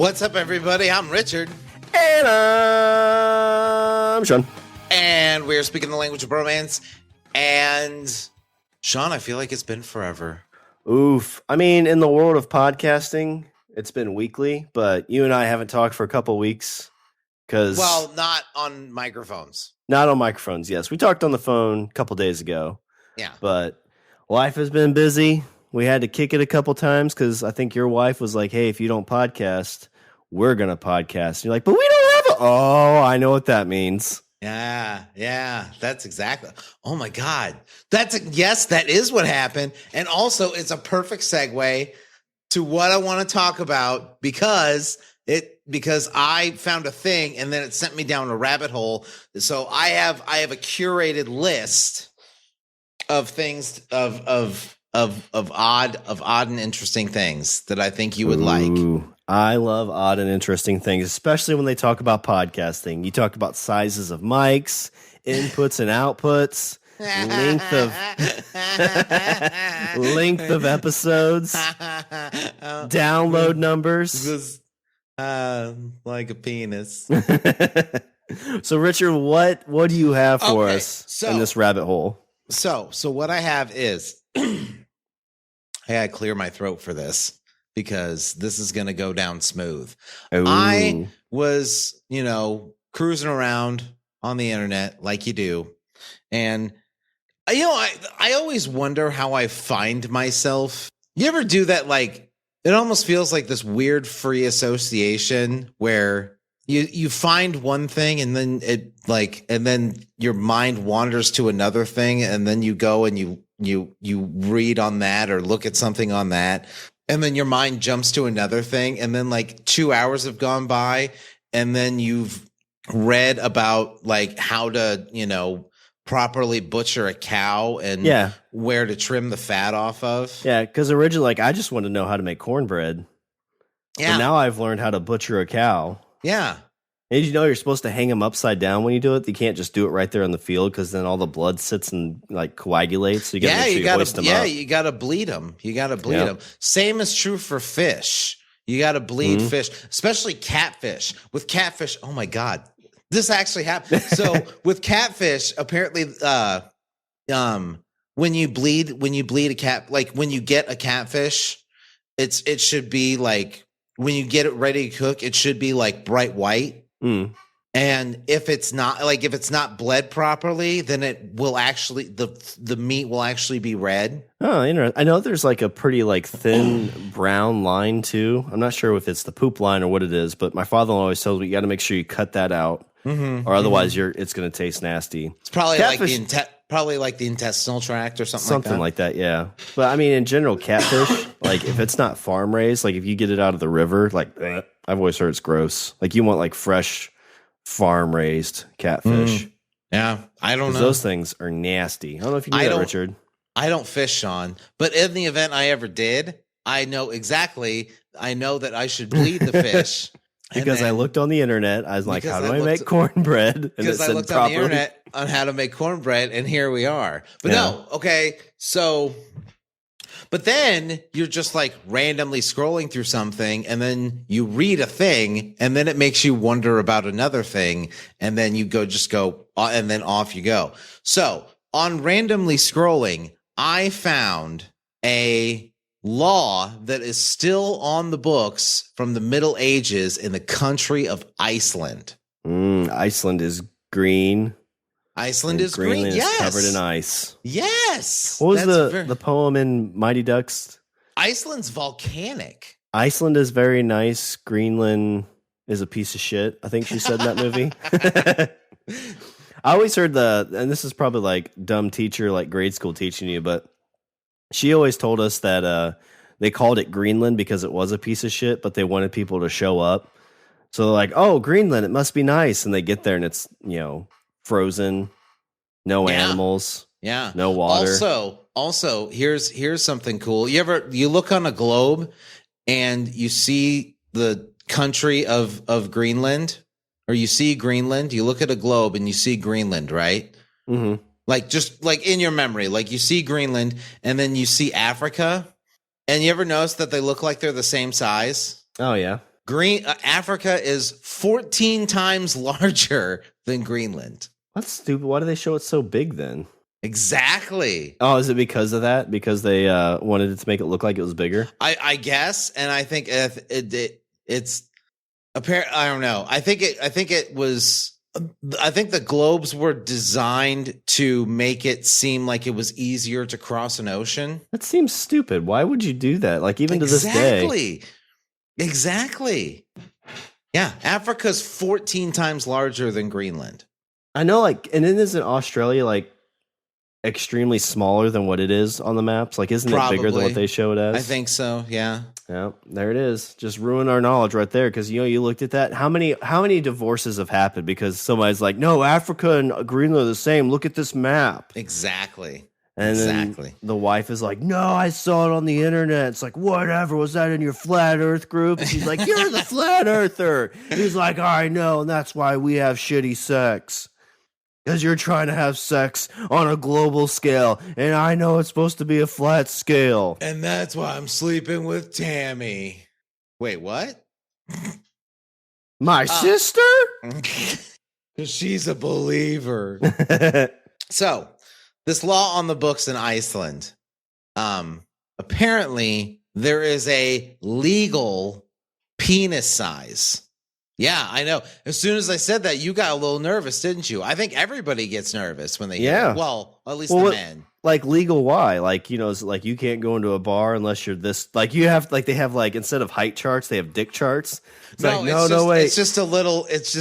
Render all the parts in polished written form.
What's up, everybody? I'm Richard. And I'm Shawn. And we're speaking the language of bromance. And Shawn, I feel like it's been forever. Oof. I mean, in the world of podcasting, it's been weekly, but you and I haven't talked for a couple weeks. Well, not on microphones. Not on microphones, yes. We talked on the phone a couple days ago. Yeah. But life has been busy. We had to kick it a couple times because I think your wife was like, hey, if you don't podcast, we're going to podcast. And you're like, but we don't have a... Oh, I know what that means. Yeah, that's exactly. Oh my God. Yes, that is what happened. And also it's a perfect segue to what I want to talk about because I found a thing and then it sent me down a rabbit hole. So I have a curated list of things of odd and interesting things that I think you would like. I love odd and interesting things, especially when they talk about podcasting. You talk about sizes of mics, inputs and outputs, length of episodes, download numbers. Like a penis. So, Richard, what do you have for us in this rabbit hole? So what I have is I gotta clear my throat for this because this is gonna go down smooth. Ooh. I was, cruising around on the internet like you do, and I always wonder how I find myself. You ever do that? Like, it almost feels like this weird free association where you find one thing and then and then your mind wanders to another thing, and then you go and you read on that or look at something on that, and then your mind jumps to another thing, and then like 2 hours have gone by, and then you've read about like how to properly butcher a cow and where to trim the fat off of. Yeah, because originally, I just wanted to know how to make cornbread. Yeah. But now I've learned how to butcher a cow. Yeah. And did you know you're supposed to hang them upside down when you do it? You can't just do it right there in the field because then all the blood sits and like coagulates. So you got to make sure you hoist them up. You got to bleed them. Them. Same is true for fish. You got to bleed fish, especially catfish. With catfish, oh my God. This actually happened. So with catfish, apparently, when you bleed a cat, like when you get a catfish, it should be like when you get it ready to cook, it should be like bright white. And if it's not bled properly, then it will actually the meat will actually be red. Oh, interesting. I know there's like a pretty like thin brown line too. I'm not sure if it's the poop line or what it is, but my father-in-law always tells me you got to make sure you cut that out. Or otherwise it's going to taste nasty. It's probably catfish, like the intestinal tract or something like that. Yeah. But I mean, in general, catfish, like if it's not farm raised, like if you get it out of the river, like I've always heard it's gross. Like you want like fresh farm raised catfish. Yeah. I don't know. Those things are nasty. I don't know if you knew that, Richard. I don't fish, Shawn, but in the event I ever did, I know that I should bleed the fish. Because I looked on the internet, I was like, how do I make cornbread? Because I looked on the internet on how to make cornbread, and here we are. But but then you're just like randomly scrolling through something, and then you read a thing, and then it makes you wonder about another thing, and then you go, and then off you go. So on randomly scrolling, I found a law that is still on the books from the Middle Ages in the country of Iceland. Iceland is green. Iceland is green. Greenland is covered in ice. Yes. What was the poem in Mighty Ducks? Iceland's volcanic. Iceland is very nice. Greenland is a piece of shit. I think she said in that movie. I always heard and this is probably like dumb teacher, like grade school teaching you, but she always told us that they called it Greenland because it was a piece of shit, but they wanted people to show up. So they're like, oh, Greenland, it must be nice. And they get there and it's, frozen, no animals, no water. Also, here's something cool. You look on a globe and you see the country of Greenland, or you see Greenland, you look at a globe and you see Greenland, right? Mm-hmm. Like, just like in your memory, like you see Greenland and then you see Africa, and you ever notice that they look like they're the same size? Oh, yeah. Africa is 14 times larger than Greenland. That's stupid. Why do they show it so big then? Exactly. Oh, is it because of that? Because they wanted it to make it look like it was bigger? I guess, and I think it's apparent. I don't know. I think it was. I think the globes were designed to make it seem like it was easier to cross an ocean. That seems stupid. Why would you do that? Like, even to this day. Exactly. Yeah, Africa's 14 times larger than Greenland. I know, like, and then isn't Australia like extremely smaller than what it is on the maps? Like, isn't it bigger than what they show it as? I think so. Yeah. Yeah, there it is. Just ruin our knowledge right there. Because you looked at that. How many divorces have happened because somebody's like, no, Africa and Greenland are the same. Look at this map. Exactly. And then the wife is like, no, I saw it on the internet. It's like, whatever. Was that in your flat earth group? And she's like, you're the flat earther. He's like, I know. And that's why we have shitty sex. Because you're trying to have sex on a global scale. And I know it's supposed to be a flat scale. And that's why I'm sleeping with Tammy. Wait, what? My sister? Because she's a believer. So, this law on the books in Iceland. Apparently, there is a legal penis size. Yeah, I know. As soon as I said that, you got a little nervous, didn't you? I think everybody gets nervous when they hear it. Well, at least the men. Like, legal why? Like, it's like you can't go into a bar unless you're this. Like, you have, like, they have, like, instead of height charts, they have dick charts. It's wait. It's just a little, it's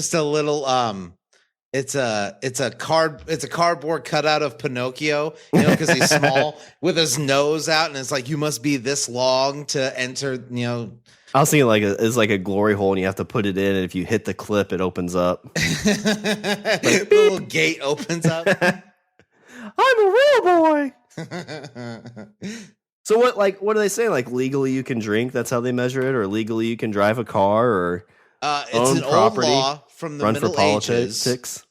a cardboard cutout of Pinocchio, because he's small with his nose out, and it's like, you must be this long to enter, I was thinking it's like a glory hole, and you have to put it in, and if you hit the clip, it opens up. The little gate opens up. I'm a real boy. So what do they say? Like, legally you can drink? That's how they measure it, or legally you can drive a car, or it's own an property, old law from the run Middle for politics. Ages.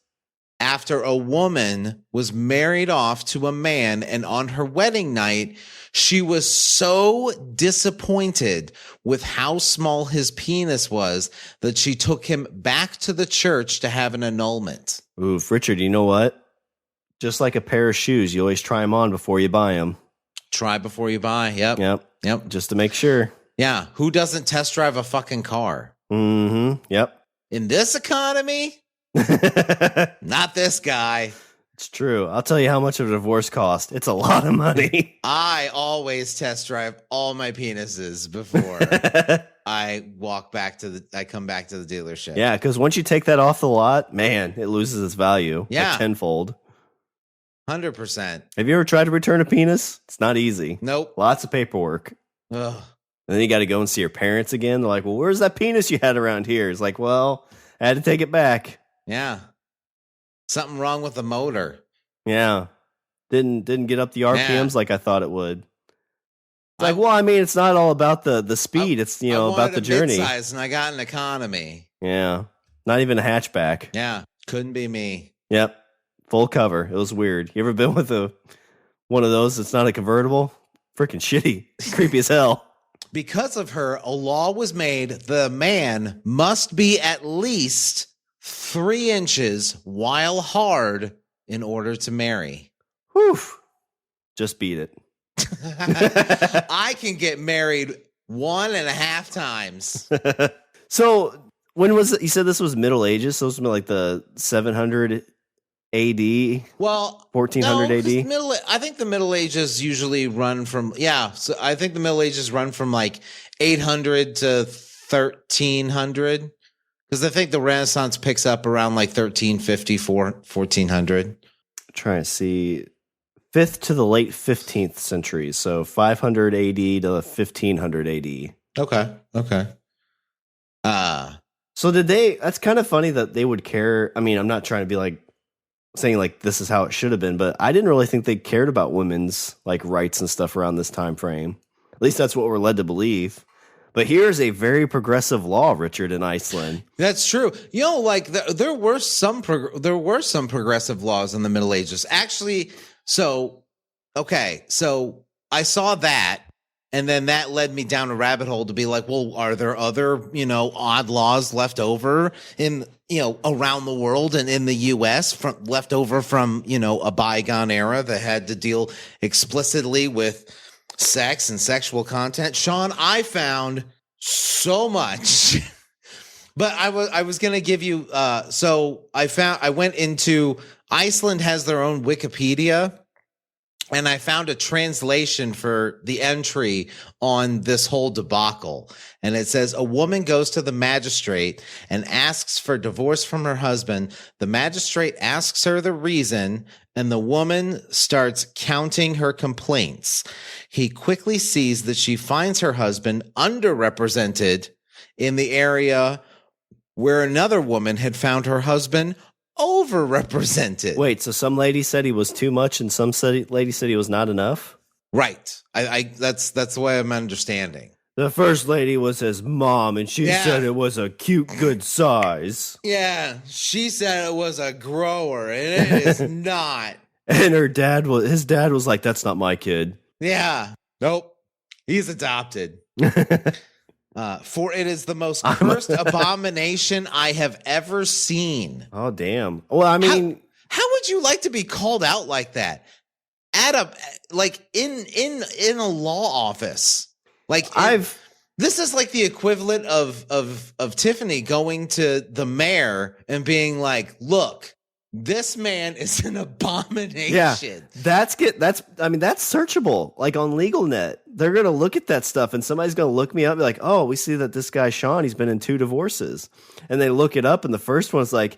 After a woman was married off to a man, and on her wedding night, she was so disappointed with how small his penis was that she took him back to the church to have an annulment. Oof, Richard, you know what? Just like a pair of shoes, you always try them on before you buy them. Try before you buy. Yep. Just to make sure. Yeah. Who doesn't test drive a fucking car? Mm-hmm. Yep. In this economy? Not this guy. It's true. I'll tell you how much a divorce costs. It's a lot of money. I always test drive all my penises before I come back to the dealership. Yeah, because once you take that off the lot, man, it loses its value. Yeah. Like tenfold. 100%. Have you ever tried to return a penis? It's not easy. Nope. Lots of paperwork. Ugh. And then you got to go and see your parents again. They're like, well, where's that penis you had around here? It's like, well, I had to take it back. Yeah. Something wrong with the motor. Yeah. Didn't get up the RPMs like I thought it would. It's like, well, I mean, it's not all about the speed. It's, about the journey. Mid-size and I got an economy. Yeah. Not even a hatchback. Yeah. Couldn't be me. Yep. Full cover. It was weird. You ever been with one of those that's not a convertible? Freaking shitty. Creepy as hell. Because of her, a law was made. The man must be at least 3 inches while hard in order to marry. Whew. Just beat it. I can get married 1.5 times. So when was it? You said this was Middle Ages, so it was like the 700 AD. Well, 1400 AD. I think the Middle Ages usually run from So I think the Middle Ages run from like 800 to 1300. Because I think the Renaissance picks up around like 1350, 1400. Trying to see 5th to the late 15th century. So 500 AD to 1500 AD. Okay. So that's kind of funny that they would care. I mean, I'm not trying to be like saying like this is how it should have been, but I didn't really think they cared about women's like rights and stuff around this time frame. At least that's what we're led to believe. But here's a very progressive law, Richard, in Iceland. That's true. Like there were some progressive laws in the Middle Ages. Actually, so I saw that, And then that led me down a rabbit hole to be like, well, are there other, odd laws left over in, around the world and in the US left over from, a bygone era that had to deal explicitly with sex and sexual content? Shawn, I found so much, but I was going to give you, I went into Iceland has their own Wikipedia. And I found a translation for the entry on this whole debacle. And it says, a woman goes to the magistrate and asks for divorce from her husband. The magistrate asks her the reason, and the woman starts counting her complaints. He quickly sees that she finds her husband underrepresented in the area where another woman had found her husband overrepresented. Wait, so some lady said he was too much and some lady said he was not enough? Right. I that's the way I'm understanding. The first lady was his mom, and she said it was a cute, good size. Yeah, she said it was a grower, and it is not. And his dad was like, that's not my kid. Yeah. Nope. He's adopted. For it is the most cursed abomination I have ever seen. Oh, damn. Well, I mean, how would you like to be called out like that? In a law office. This is like the equivalent of Tiffany going to the mayor and being like, look, this man is an abomination. Yeah, that's searchable. Like on LegalNet, they're gonna look at that stuff, and somebody's gonna look me up and be like, "Oh, we see that this guy Shawn, he's been in 2 divorces," and they look it up, and the first one's like,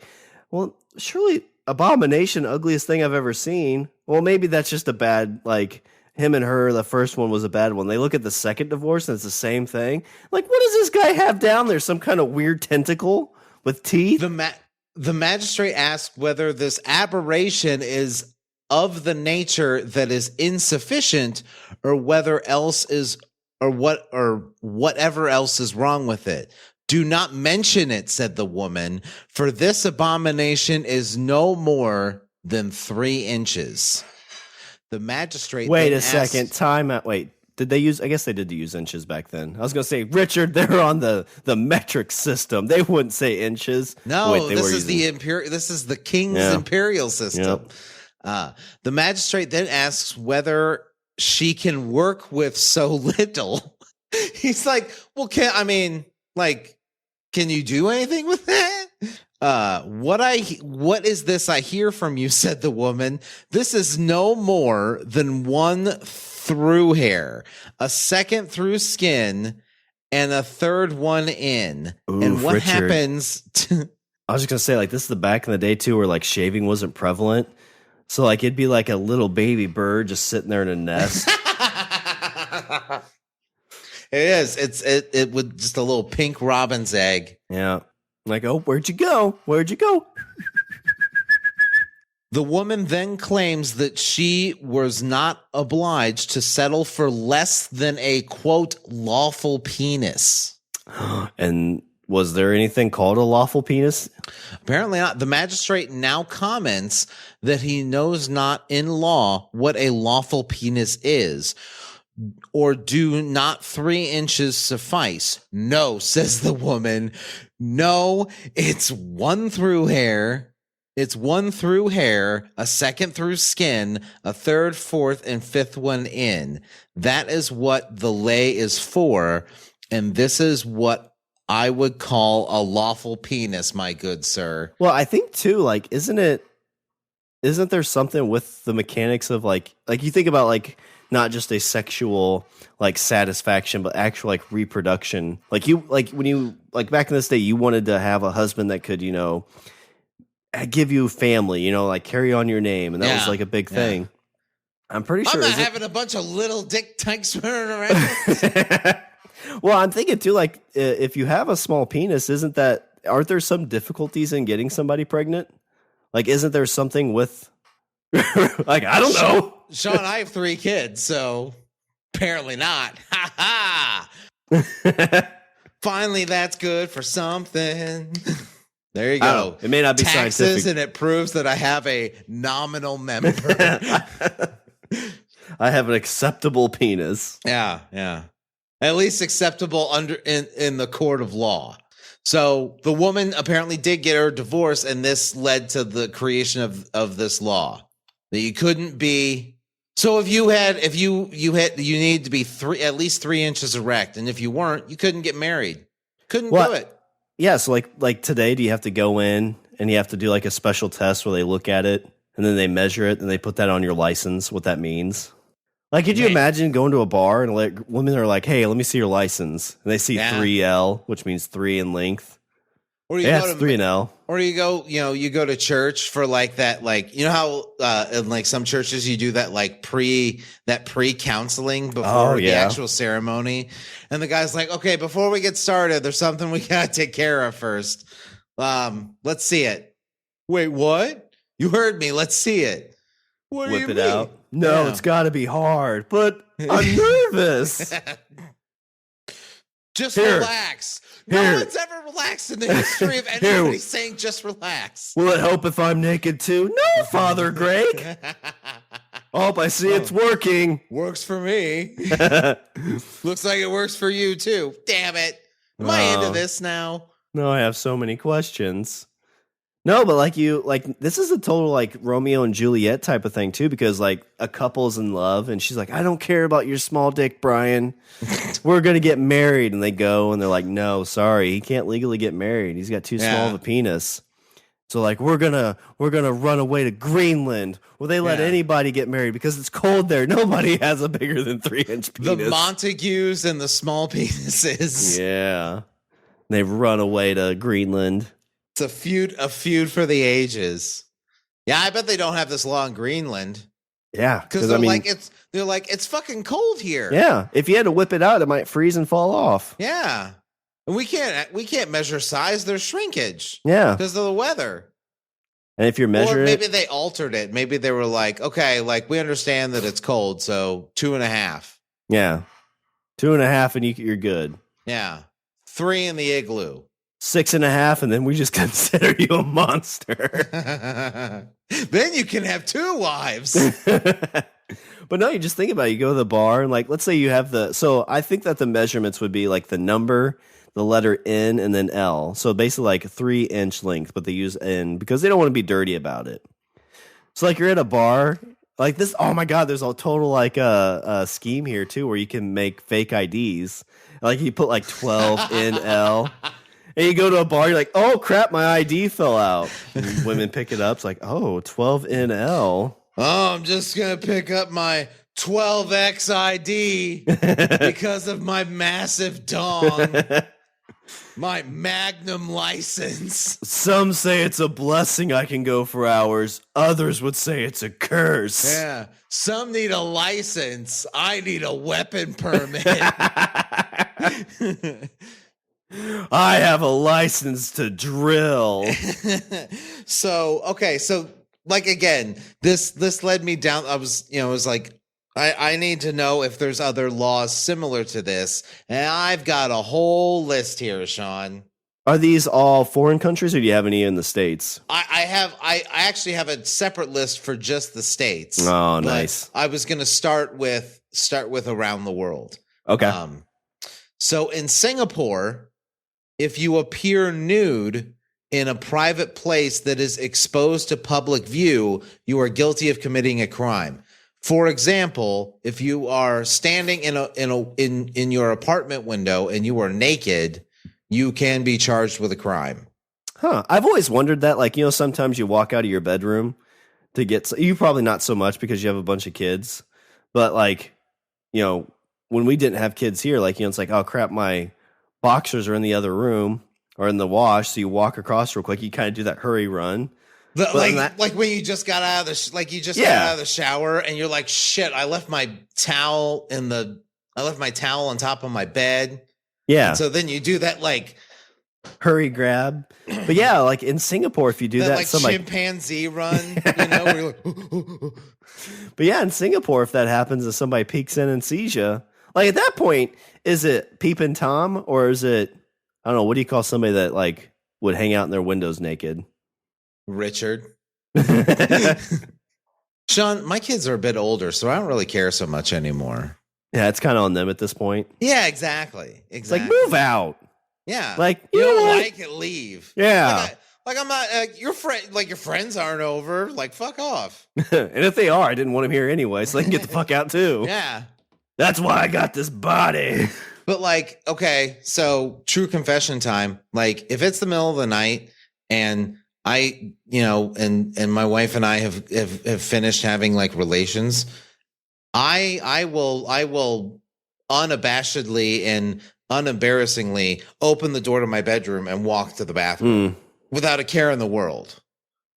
"Well, surely abomination, ugliest thing I've ever seen." Well, maybe that's just a bad him and her. The first one was a bad one. They look at the second divorce, and it's the same thing. Like, what does this guy have down there? Some kind of weird tentacle with teeth? The magistrate asked whether this aberration is of the nature that is insufficient or whatever else is wrong with it. Do not mention it, said the woman, for this abomination is no more than 3 inches. The magistrate Wait a second. Time out. Wait. Did they use? I guess they did use inches back then. I was going to say, Richard, they're on the metric system. They wouldn't say inches. No, this is the king's imperial system. Yep. The magistrate then asks whether she can work with so little. He's like, well, can you do anything with that? What is this I hear from you, said the woman. This is no more than 1 through hair, a second through skin, and a third one in. Oof, and what Richard. happens to... I was just going to say, this is the back in the day, too, where, shaving wasn't prevalent. So, it'd be like a little baby bird just sitting there in a nest. It is. It with just a little pink robin's egg. Yeah. Oh, where'd you go? Where'd you go? The woman then claims that she was not obliged to settle for less than a, quote, lawful penis. And was there anything called a lawful penis? Apparently not. The magistrate now comments that he knows not in law what a lawful penis is. Or do not 3 inches suffice? No, says the woman. No, it's 1 through hair. It's 1 through hair, a second through skin, a third, fourth, and fifth one in. That is what the lay is for, and this is what I would call a lawful penis, my good sir. Well, I think too, isn't there something with the mechanics of you think about not just a sexual satisfaction, but actual reproduction. When you back in this day, you wanted to have a husband that could, give you family, carry on your name, and that was a big thing. I'm pretty sure I'm not having a bunch of little dick tanks running around. Well, I'm thinking too, if you have a small penis, aren't there some difficulties in getting somebody pregnant? Isn't there something with I don't know. Shawn, I have 3 kids, so apparently not. Ha ha. Finally, that's good for something. There you go. It may not be taxes, scientific. And it proves that I have a nominal member. I have an acceptable penis. Yeah, yeah. At least acceptable in the court of law. So the woman apparently did get her divorce, and this led to the creation of this law that you couldn't be. So if you need to be at least 3 inches erect, and if you weren't, you couldn't get married. Couldn't do it. Yeah, so like today, do you have to go in and you have to do like a special test where they look at it and then they measure it and they put that on your license? What that means? Like, could you imagine going to a bar and like women are like, "Hey, let me see your license," and they see 3L, which means 3 in length. Or you go to 3L. Or you go to church for like that, like, you know how in like some churches you do that like pre-counseling before the actual ceremony, and the guy's like, "Okay, before we get started, there's something we gotta take care of first. Let's see it." Wait, what? You heard me. Let's see it. What Whip it out. No, it's got to be hard, but I'm nervous. Just relax. No one's ever relaxed in the history of anybody saying just relax. Will it help if I'm naked too? No, Father Greg. Oh, I see it's working. Works for me. Looks like it works for you too. Damn it. Am I into this now? No, I have so many questions. No, but this is a total like Romeo and Juliet type of thing too, because like a couple's in love and she's like, "I don't care about your small dick, Brian. We're going to get married." And they go and they're like, "No, sorry. He can't legally get married. He's got too small of a penis." So like, we're going to run away to Greenland where they let anybody get married because it's cold there. Nobody has a bigger than 3-inch penis. The Montagues and the small penises. Yeah. They run away to Greenland. It's a feud for the ages. Yeah, I bet they don't have this law in Greenland. Yeah, because they're like it's fucking cold here. Yeah, if you had to whip it out, it might freeze and fall off. Yeah, and we can't measure size. There's shrinkage. Yeah, because of the weather. And if you're measuring, or maybe they altered it. Maybe they were like, okay, like we understand that it's cold, so 2.5. Yeah, 2.5, and you're good. Yeah, 3 in the igloo. 6.5, and then we just consider you a monster. Then you can have 2 wives. But no, you just think about it. You go to the bar, and like, let's say you have so I think that the measurements would be like the number, the letter N, and then L. So basically like 3-inch length, but they use N because they don't want to be dirty about it. So like you're at a bar like this. Oh my God, there's a total like a scheme here too, where you can make fake IDs. Like you put like 12 NL. And you go to a bar, you're like, "Oh, crap, my ID fell out." And women pick it up. It's like, "Oh, 12NL. Oh, I'm just going to pick up my 12X ID because of my massive dong. My Magnum license." Some say it's a blessing I can go for hours. Others would say it's a curse. Yeah. Some need a license. I need a weapon permit. I have a license to drill. So like again, this led me down. I was like, I need to know if there's other laws similar to this, and I've got a whole list here, Shawn. Are these all foreign countries, or do you have any in the States? I actually have a separate list for just the States. Oh, nice. I was going to start with around the world. Okay. So in Singapore, if you appear nude in a private place that is exposed to public view, you are guilty of committing a crime. For example, if you are standing in your apartment window and you are naked, you can be charged with a crime. Huh. I've always wondered that. Like, sometimes you walk out of your bedroom to get you probably not so much because you have a bunch of kids, but like, when we didn't have kids here, like, it's like, "Oh crap, my boxers are in the other room or in the wash." So you walk across real quick. You kind of do that hurry run. Like when you just got out of the shower and you're like, "Shit, I left my towel on top of my bed." Yeah. And so then you do that like hurry grab. But yeah, like in Singapore, if you do that, like chimpanzee run, where you're like, But yeah, in Singapore, if that happens, if somebody peeks in and sees you, like at that point, is it peeping Tom or is it, I don't know, what do you call somebody that like would hang out in their windows naked? Richard. Shawn, my kids are a bit older, so I don't really care so much anymore. Yeah, it's kind of on them at this point. Yeah, exactly. It's like, move out. Yeah. Like, you don't like it, leave. Yeah. Like I'm not your friend. Like your friends aren't over. Like fuck off. And if they are, I didn't want them here anyway, so they can get the fuck out too. Yeah. That's why I got this body. But like, okay, so true confession time. Like, if it's the middle of the night and I, and my wife and I have finished having like relations, I will unabashedly and unembarrassingly open the door to my bedroom and walk to the bathroom without a care in the world.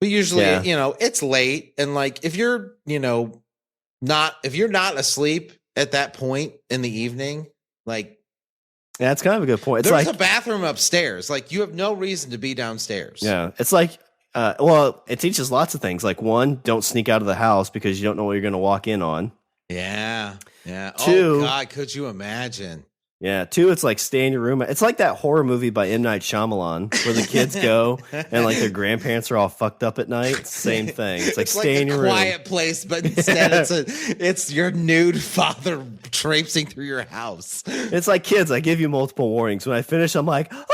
But usually, it's late. And like, if you're not asleep at that point in the evening, like, yeah, it's kind of a good point. It's there's like a bathroom upstairs. Like, you have no reason to be downstairs. Yeah. It's like, it teaches lots of things. Like, one, don't sneak out of the house because you don't know what you're going to walk in on. Yeah. Yeah. Two, oh God, could you imagine? Yeah. Two, it's like stay in your room. It's like that horror movie by M. Night Shyamalan where the kids go and like their grandparents are all fucked up at night. Same thing. It's like stay in your room. Quiet place, but instead it's your nude father traipsing through your house. It's like kids. I give you multiple warnings. When I finish, I'm like, ah!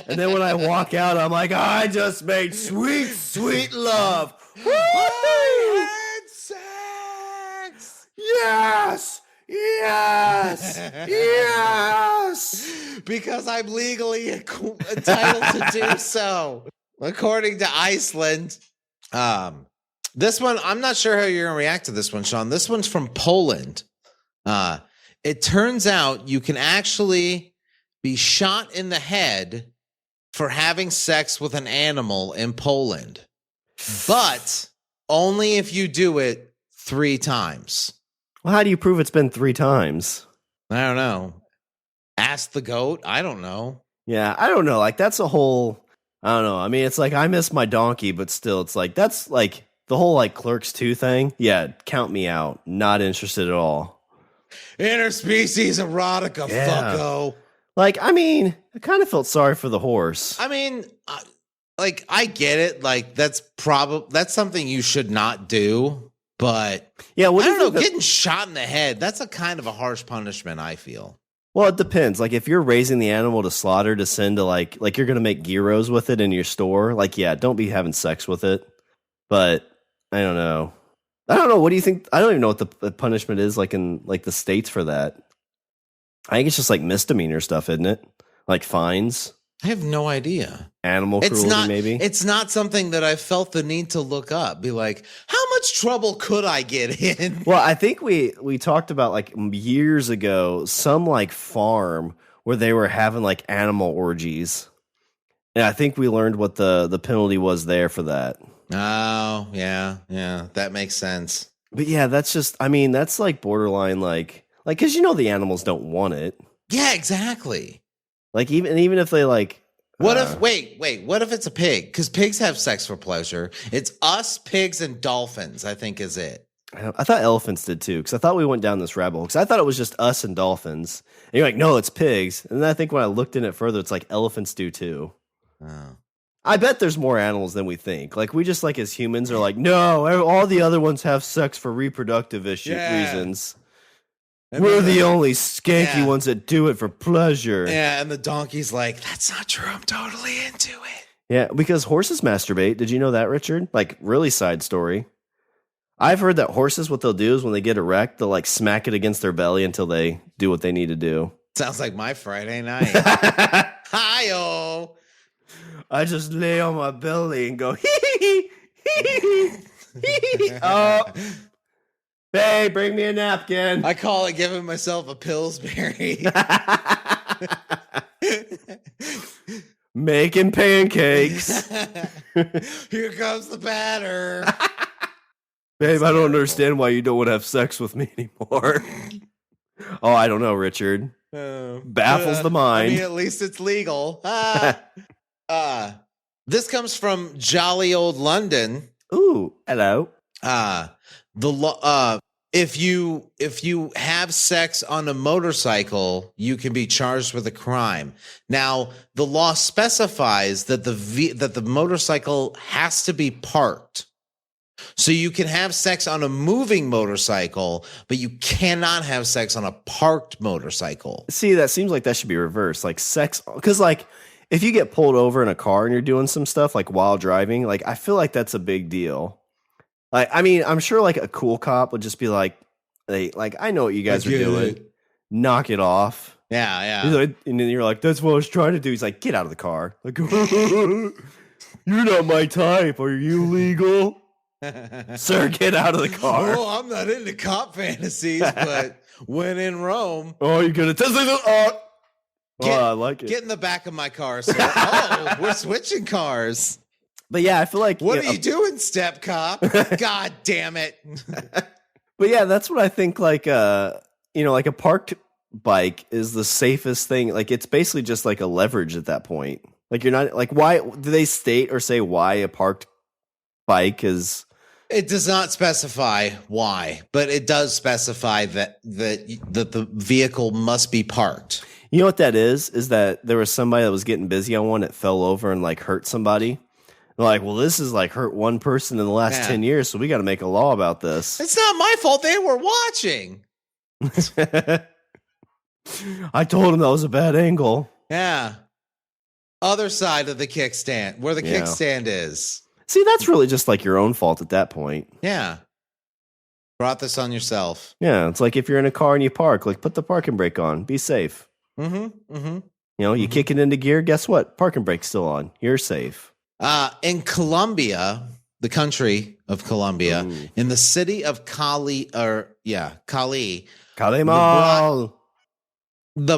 And then when I walk out, I'm like, I just made sweet, sweet love. I had sex. Yes. Yes, yes, because I'm legally entitled to do so, according to Iceland. This one, I'm not sure how you're gonna react to this one, Shawn. This one's from Poland. It turns out you can actually be shot in the head for having sex with an animal in Poland, but only if you do it 3 times. Well, how do you prove it's been 3 times? I don't know. Ask the goat. I don't know. Yeah, I don't know. Like, that's a whole, I don't know. I mean, it's like, I miss my donkey, but still, it's like, that's like the whole like Clerks 2 thing. Yeah, count me out. Not interested at all. Interspecies erotica, fucko. Like, I mean, I kind of felt sorry for the horse. I mean, like, I get it. Like, that's something you should not do. But yeah, I don't know, getting shot in the head, that's a kind of a harsh punishment, I feel. Well, it depends. Like, if you're raising the animal to slaughter to send to like you're going to make gyros with it in your store, like, yeah, don't be having sex with it. But I don't know. What do you think? I don't even know what the punishment is like in like the States for that. I think it's just like misdemeanor stuff, isn't it? Like fines. I have no idea. Animal cruelty, maybe? It's not something that I felt the need to look up. Be like, how much trouble could I get in? Well, I think we talked about like years ago, some like farm where they were having like animal orgies. And I think we learned what the penalty was there for that. Oh, yeah. Yeah, that makes sense. But yeah, that's just, I mean, that's like borderline like, because the animals don't want it. Yeah, exactly. Like, even if they like, what if what if it's a pig? Because pigs have sex for pleasure. It's us, pigs, and dolphins, I think, is it. I thought elephants did too, because I thought we went down this rabbit hole. Because I thought it was just us and dolphins. And you're like, no, it's pigs. And then I think when I looked in it further, it's like elephants do too. Oh. I bet there's more animals than we think. Like, we just like as humans are like, no, all the other ones have sex for reproductive reasons. We're the only skanky ones that do it for pleasure. Yeah, and the donkey's like, that's not true. I'm totally into it. Yeah, because horses masturbate. Did you know that, Richard? Like, really side story. I've heard that horses, what they'll do is when they get erect, they'll like smack it against their belly until they do what they need to do. Sounds like my Friday night. Hi-oh. I just lay on my belly and go, hee hee. Oh. Hey, bring me a napkin. I call it giving myself a Pillsbury. Making pancakes. Here comes the batter. Babe, I don't understand why you don't want to have sex with me anymore. Oh, I don't know, Richard. Baffles the mind. I mean, at least it's legal. This comes from jolly old London. Ooh, hello. The law, if you have sex on a motorcycle, you can be charged with a crime. Now, the law specifies that the motorcycle has to be parked. So you can have sex on a moving motorcycle, but you cannot have sex on a parked motorcycle. See, that seems like that should be reversed. Like sex, because like if you get pulled over in a car and you're doing some stuff like while driving, like I feel like that's a big deal. Like, I mean, I'm sure like a cool cop would just be like, "Hey, like I know what you guys are doing. Knock it off." Yeah, yeah. He's like, and then you're like, "That's what I was trying to do." He's like, "Get out of the car." Like, "You're not my type. Are you legal?" Sir, get out of the car. Oh, I'm not into cop fantasies, but when in Rome. Oh, you're gonna test it? I like it. Get in the back of my car, sir. Oh, we're switching cars. But yeah, I feel like what are you doing, step cop? God damn it. But yeah, that's what I think. Like, like a parked bike is the safest thing. Like, it's basically just like a leverage at that point. Like, you're not like, why do they state or say why a parked bike is? It does not specify why, but it does specify that the vehicle must be parked. You know what that is? Is that there was somebody that was getting busy on one that fell over and like hurt somebody. They're like, well, this is like hurt one person in the last 10 years, so we got to make a law about this. It's not my fault. They were watching. I told him that was a bad angle. Yeah. Other side of the kickstand, where the kickstand is. See, that's really just like your own fault at that point. Yeah. Brought this on yourself. Yeah, it's like if you're in a car and you park, like put the parking brake on. Be safe. Mm-hmm. Mm-hmm. You know, you kick it into gear, guess what? Parking brake's still on. You're safe. In Colombia, the country of Colombia, in the city of Cali, the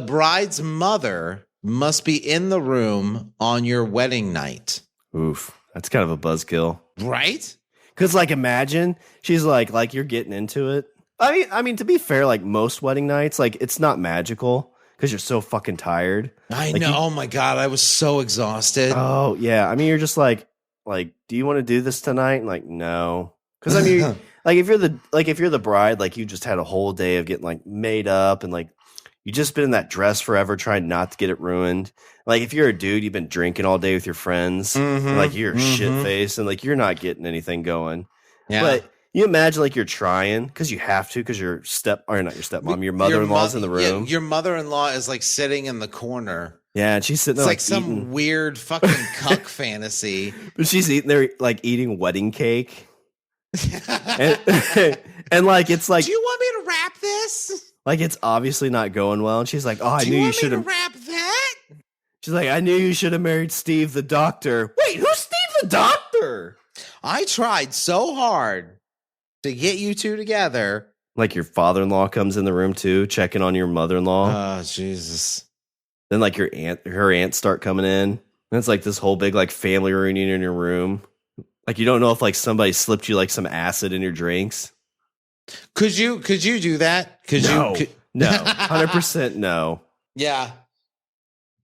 bride's mother must be in the room on your wedding night. Oof. That's kind of a buzzkill. Right? Because, like, imagine she's like you're getting into it. I mean, to be fair, like most wedding nights, like it's not magical because you're so fucking tired. I like, know. Oh my God. I was so exhausted. Oh yeah. I mean, you're just like, do you want to do this tonight? And like, no. Because I mean, like if you're the bride, like you just had a whole day of getting like made up and like you just been in that dress forever trying not to get it ruined. Like if you're a dude, you've been drinking all day with your friends, and, like you're shit faced and like you're not getting anything going. Yeah. But you imagine like you're trying because you have to because your not your stepmom, your mother-in-law's in the room. Yeah, your mother-in-law is like sitting in the corner. Yeah, and she's sitting there it's like some eating. Weird fucking cuck fantasy. But she's eating there like eating wedding cake. and like it's like, do you want me to wrap this? Like it's obviously not going well. And she's like, oh, I knew you should have wrap that. She's like, I knew you should have married Steve the doctor. Wait, who's Steve the doctor? I tried so hard to get you two together. Like your father-in-law comes in the room too, checking on your mother-in-law. Oh, Jesus. Then like her aunts start coming in. And it's like this whole big like family reunion in your room. Like you don't know if like somebody slipped you like some acid in your drinks. Could you do that? No, 100% no. Yeah.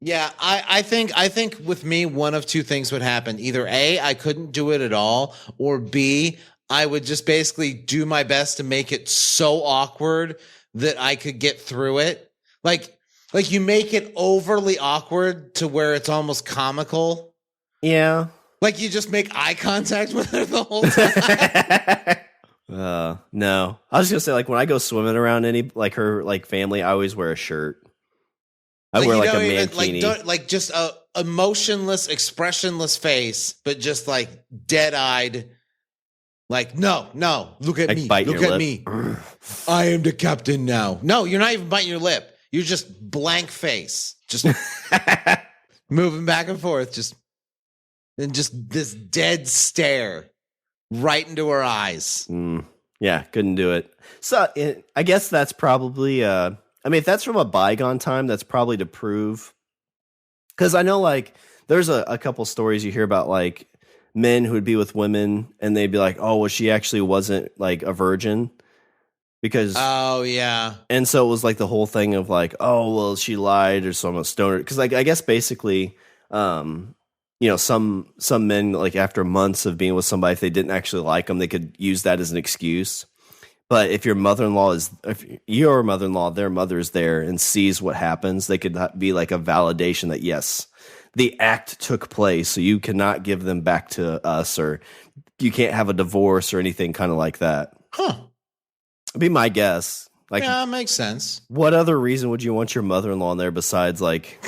Yeah, I think with me, one of two things would happen. Either A, I couldn't do it at all, or B, I would just basically do my best to make it so awkward that I could get through it. Like you make it overly awkward to where it's almost comical. Yeah. Like you just make eye contact with her the whole time. No. I was gonna say like when I go swimming around any like her like family, I always wear a shirt. I wear like a mankini. Like just a emotionless, expressionless face, but just like dead-eyed. Like, no, look at me. Look at me. I am the captain now. No, you're not even biting your lip. You're just blank face. Just moving back and forth. Just this dead stare right into her eyes. Yeah, couldn't do it. So I guess that's probably... I mean, if that's from a bygone time, that's probably to prove. Because I know, like, there's a couple stories you hear about, like, men who would be with women, and they'd be like, oh, well, she actually wasn't, like, a virgin. Because... Oh, yeah. And so it was, like, the whole thing of, like, oh, well, she lied, or so I'm a stoner. Because, like, I guess basically, some men, like, after months of being with somebody, if they didn't actually like them, they could use that as an excuse. But if your mother-in-law their mother is there and sees what happens, they could be like a validation that, yes, the act took place. So you cannot give them back to us or you can't have a divorce or anything kind of like that. Huh. It'd be my guess. Like, yeah, it makes sense. What other reason would you want your mother-in-law in there besides like?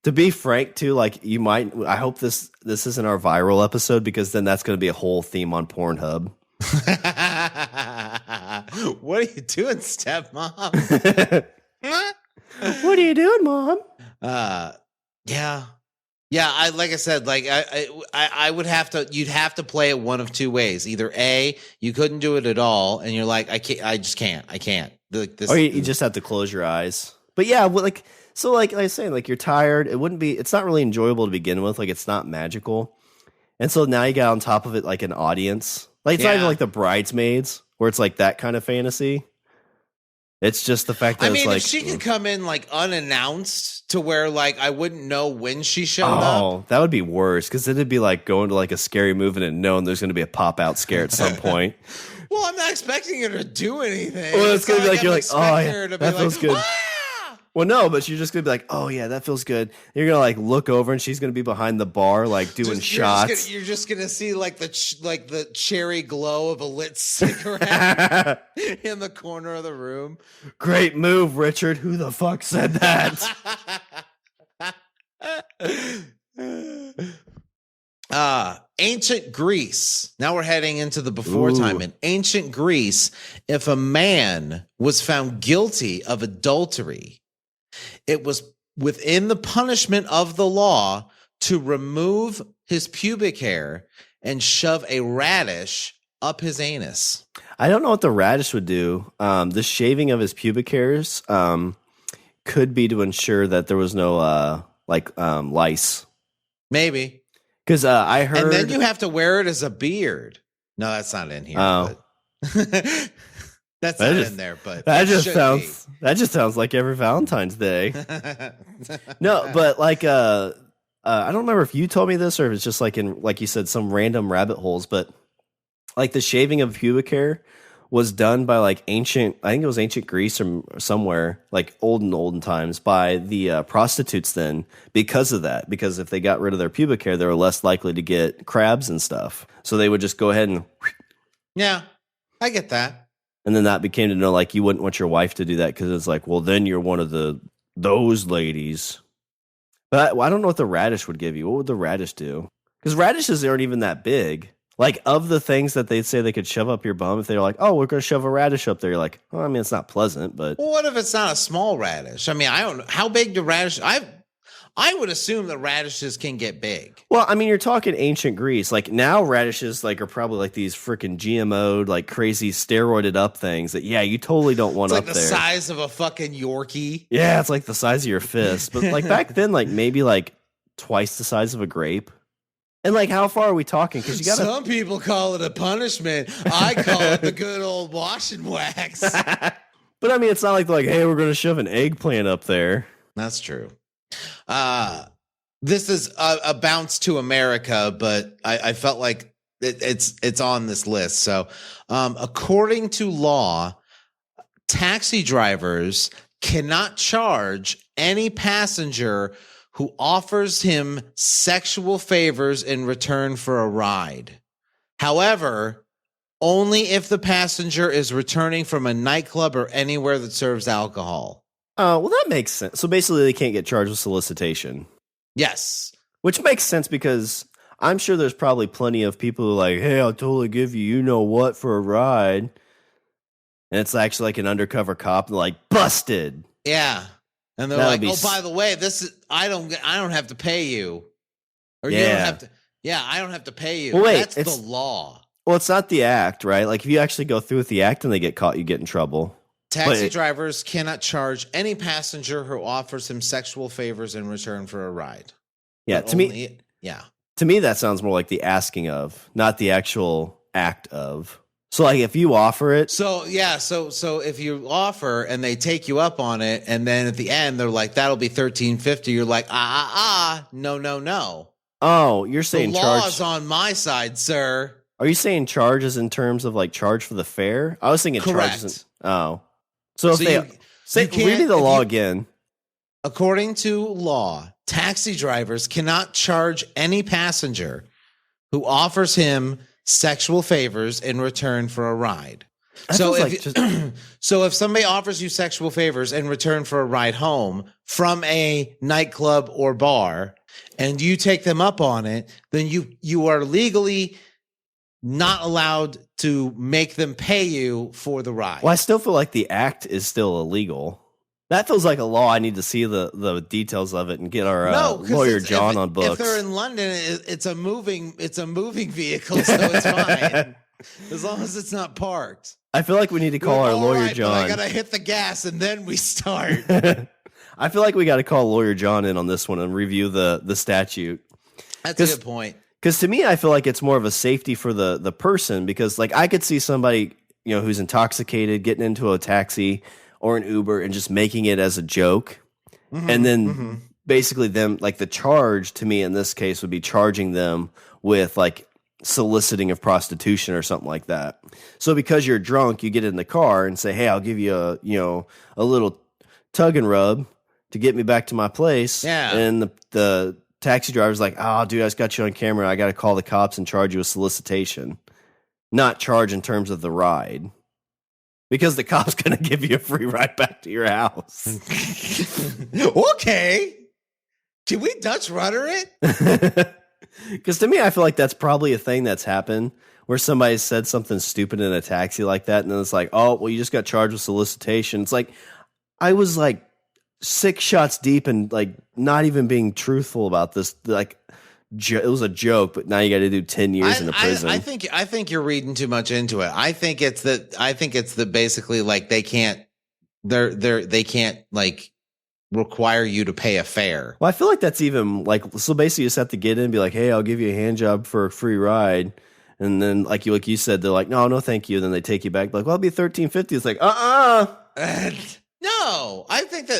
To be frank, too, like you might. I hope this isn't our viral episode because then that's going to be a whole theme on Pornhub. What are you doing, stepmom? What are you doing, Mom? Yeah. I like I said, like I would have to. You'd have to play it one of two ways. Either A, you couldn't do it at all, and you're like, I can't. I just can't. I can't. Like this. Or you just have to close your eyes. But yeah, like. So, like I was saying, like you're tired. It's not really enjoyable to begin with. Like it's not magical. And so now you got on top of it like an audience. Like it's not even like the Bridesmaids where it's like that kind of fantasy. It's just the fact that if she could come in like unannounced to where like I wouldn't know when she showed up. Oh, that would be worse because it'd be like going to like a scary movie and knowing there's going to be a pop out scare at some point. Well, I'm not expecting her to do anything. Well, it's going to be like, you're like, oh, yeah, that feels good. Ah! Well, no, but you're just going to be like, oh, yeah, that feels good. You're going to like look over and she's going to be behind the bar, like doing shots. You're just going to see like the cherry glow of a lit cigarette in the corner of the room. Great move, Richard. Who the fuck said that? Ancient Greece. Now we're heading into the before time. In ancient Greece, if a man was found guilty of adultery, it was within the punishment of the law to remove his pubic hair and shove a radish up his anus. I don't know what the radish would do. The shaving of his pubic hairs could be to ensure that there was no lice. Maybe. Because I heard... And then you have to wear it as a beard. No, that's not in here. Oh. But that's not in there, but that just sounds like every Valentine's Day. No, but like I don't remember if you told me this or if it's just like in like you said some random rabbit holes, but like the shaving of pubic hair was done by like I think it was ancient Greece or somewhere like olden times by the prostitutes then because of that. Because if they got rid of their pubic hair, they were less likely to get crabs and stuff. So they would just go ahead and yeah, I get that. And then that became to know like you wouldn't want your wife to do that because it's like, well, then you're one of those ladies. But I don't know what the radish would give you. What would the radish do? Because radishes aren't even that big. Like, of the things that they'd say they could shove up your bum, if they're like, oh, we're going to shove a radish up there, you're like, well, I mean, it's not pleasant, but... Well, what if it's not a small radish? I mean, I don't know. How big do radish... I would assume that radishes can get big. Well, I mean, you're talking ancient Greece. Like, now radishes like are probably like these freaking GMO'd, like, crazy steroided up things that, yeah, you totally don't want it's up like there. the size of a fucking Yorkie. Yeah, it's like the size of your fist. But, like, back then, like, maybe, like, twice the size of a grape. And like, how far are we talking? Because you got some people call it a punishment. I call it the good old wash and wax. But I mean, it's not like they're like, hey, we're going to shove an eggplant up there. That's true. This is a bounce to America, but I felt like it's on this list. So, according to law, taxi drivers cannot charge any passenger who offers him sexual favors in return for a ride. However, only if the passenger is returning from a nightclub or anywhere that serves alcohol. Well, that makes sense. So basically, they can't get charged with solicitation. Yes. Which makes sense because I'm sure there's probably plenty of people who are like, hey, I'll totally give you know what for a ride. And it's actually like an undercover cop, like, busted. Yeah. And they're like, oh, by the way, this is I don't have to pay you. Or you don't have to. Yeah, I don't have to pay you. Well, wait, that's the law. Well, it's not the act, right? Like if you actually go through with the act and they get caught, you get in trouble. Taxi drivers cannot charge any passenger who offers him sexual favors in return for a ride. Yeah, to me, that sounds more like the asking of, not the actual act of. So like if you offer it. So yeah, so if you offer and they take you up on it, and then at the end they're like, that'll be $13.50. You're like, no. Oh, you're saying the law's on my side, sir. Are you saying charges in terms of like charge for the fare? I was thinking charges. So if read me the law again. According to law, taxi drivers cannot charge any passenger who offers him sexual favors in return for a ride. So if somebody offers you sexual favors in return for a ride home from a nightclub or bar, and you take them up on it, then you are legally not allowed to make them pay you for the ride. Well, I still feel like the act is still illegal. That feels like a law. I need to see the details of it and get our lawyer John on books. If they're in London, it's a moving vehicle, so it's fine as long as it's not parked. I feel like we need to call our lawyer John. I gotta hit the gas and then we start. I feel like we got to call lawyer John in on this one and review the statute. That's a good point. Because to me, I feel like it's more of a safety for the person. Because like I could see somebody who's intoxicated getting into a taxi or an Uber and just making it as a joke, and then basically them like the charge to me in this case would be charging them with like soliciting of prostitution or something like that. So because you're drunk, you get in the car and say, "Hey, I'll give you a little tug and rub to get me back to my place." Yeah. And the taxi driver's like, "Oh, dude, I just got you on camera. I got to call the cops and charge you a solicitation." Not charge in terms of the ride. Because the cop's going to give you a free ride back to your house. Okay. Can we Dutch rudder it? Because to me, I feel like that's probably a thing that's happened where somebody said something stupid in a taxi like that. And then it's like, oh, well, you just got charged with solicitation. It's like, I was like 6 shots deep and like not even being truthful about this. Like, it was a joke, but now you got to do 10 years in the prison. I think you're reading too much into it. I think it's the basically like they can't like require you to pay a fare. Well, I feel like that's even like, so basically you just have to get in and be like, "Hey, I'll give you a hand job for a free ride." And then like you said, they're like, no, thank you. Then they take you back. Like, well, it'll be $13.50. It's like, no, I think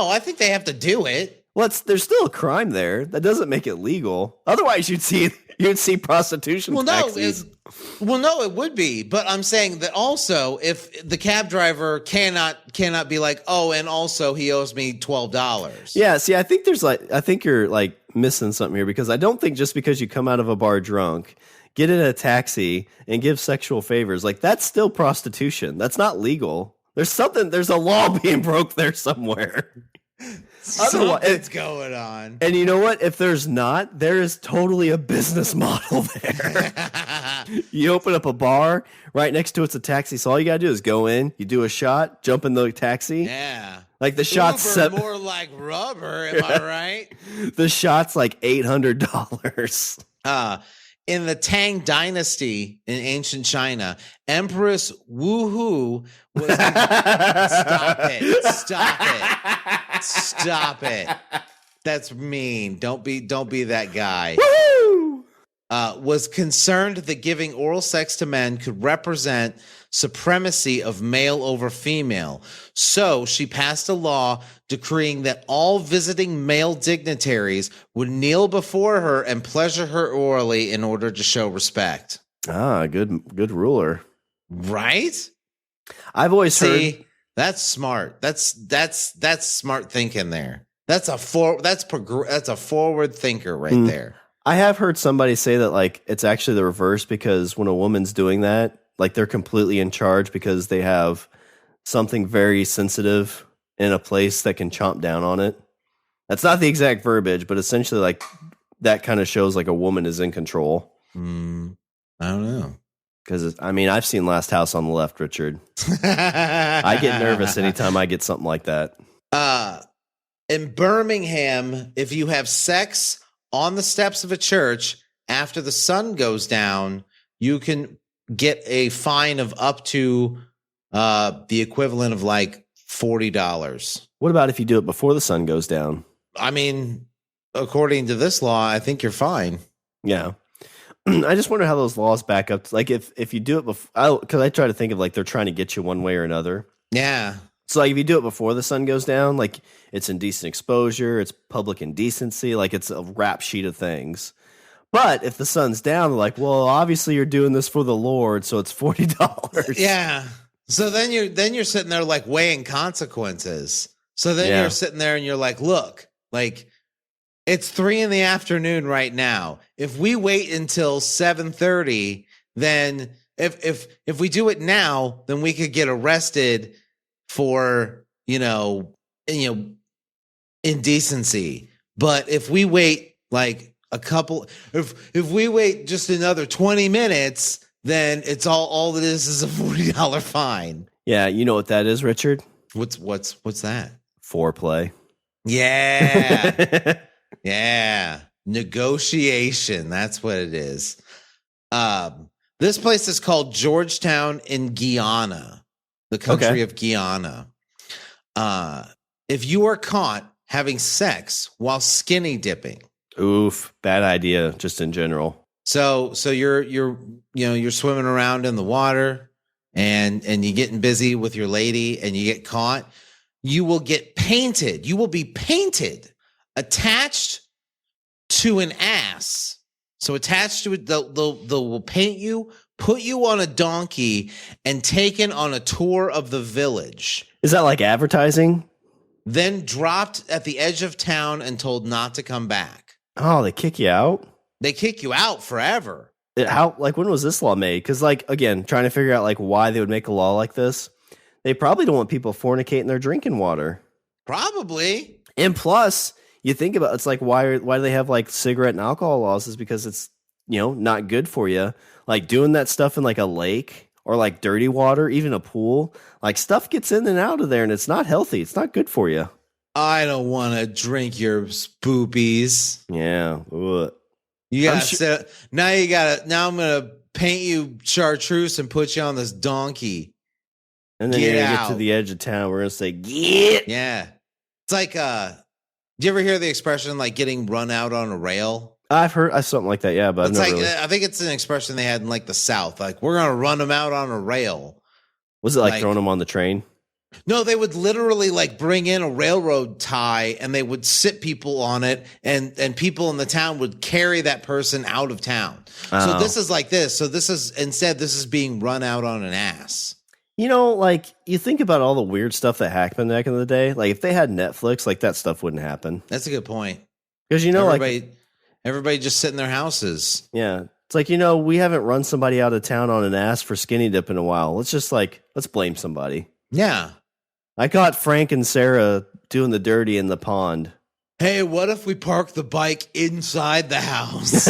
I think they have to do it. Well, there's still a crime there. That doesn't make it legal. Otherwise, you'd see prostitution taxis. No, it would be. But I'm saying that also, if the cab driver cannot be like, "Oh, and also he owes me $12." Yeah. See, I think you're like missing something here, because I don't think just because you come out of a bar drunk, get in a taxi and give sexual favors, like that's still prostitution. That's not legal. There's a law being broke there somewhere. Something's going on. And you know what? If there's not, there is totally a business model there. You open up a bar, right next to it's a taxi. So all you got to do is go in, you do a shot, jump in the taxi. Yeah. Like the shot's more like rubber, am I right? The shot's like $800. In the Tang Dynasty in ancient China, Empress Wu Hu was Stop it. That's mean. Don't be that guy. Woo! Was concerned that giving oral sex to men could represent supremacy of male over female. So she passed a law decreeing that all visiting male dignitaries would kneel before her and pleasure her orally in order to show respect. Good ruler. Right? I've always heard that's smart. That's smart thinking there. That's a forward thinker right there. I have heard somebody say that like it's actually the reverse, because when a woman's doing that, like they're completely in charge because they have something very sensitive in a place that can chomp down on it. That's not the exact verbiage, but essentially like that kind of shows like a woman is in control. I don't know. Because, I've seen Last House on the Left, Richard. I get nervous anytime I get something like that. In Birmingham, if you have sex on the steps of a church after the sun goes down, you can get a fine of up to the equivalent of like $40. What about if you do it before the sun goes down? According to this law, I think you're fine. Yeah. I just wonder how those laws back up. Like if you do it before, because I try to think of like they're trying to get you one way or another. Yeah. So like if you do it before the sun goes down, like it's indecent exposure, it's public indecency, like it's a rap sheet of things. But if the sun's down, they're like, well, obviously you're doing this for the Lord, so it's $40. Yeah. So then you're sitting there like weighing consequences. So then you're sitting there and you're like, look, like It's 3 PM right now. If we wait until 7:30, then if we do it now, then we could get arrested for, indecency. But if we wait like if we wait just another 20 minutes, then it's all it is a $40 fine. Yeah, you know what that is, Richard? What's that? Foreplay. Yeah. Yeah. Negotiation. That's what it is. This place is called Georgetown in Guyana, the country of Guyana. If you are caught having sex while skinny dipping. Oof, bad idea just in general. So you're swimming around in the water and you're getting busy with your lady and you get caught. You will get painted. You will be painted, attached to an ass. So attached to it, they'll paint you, put you on a donkey, and taken on a tour of the village. Is that like advertising? Then dropped at the edge of town and told not to come back. Oh, they kick you out? They kick you out forever. When was this law made? Because, again, trying to figure out, why they would make a law like this. They probably don't want people fornicating their drinking water. Probably. And plus, you think about it's why do they have cigarette and alcohol laws? Is because it's not good for you. Doing that stuff in a lake or dirty water, even a pool, stuff gets in and out of there, and it's not healthy. It's not good for you. I don't want to drink your spoopies. Yeah. Ugh. Now I'm gonna paint you chartreuse and put you on this donkey. And then you're gonna get to the edge of town. We're gonna say, "Get." Yeah. It's do you ever hear the expression getting run out on a rail? I've heard something like that, yeah, but it's I think it's an expression they had in the South. We're gonna run them out on a rail. Was it throwing them on the train? No, they would literally bring in a railroad tie and they would sit people on it, and people in the town would carry that person out of town. Oh. So this is this. So this is being run out on an ass. You think about all the weird stuff that happened back in the day. If they had Netflix, that stuff wouldn't happen. That's a good point. Because everybody just sit in their houses. Yeah. It's we haven't run somebody out of town on an ass for skinny dip in a while. Let's just let's blame somebody. Yeah. I caught Frank and Sarah doing the dirty in the pond. Hey, what if we park the bike inside the house?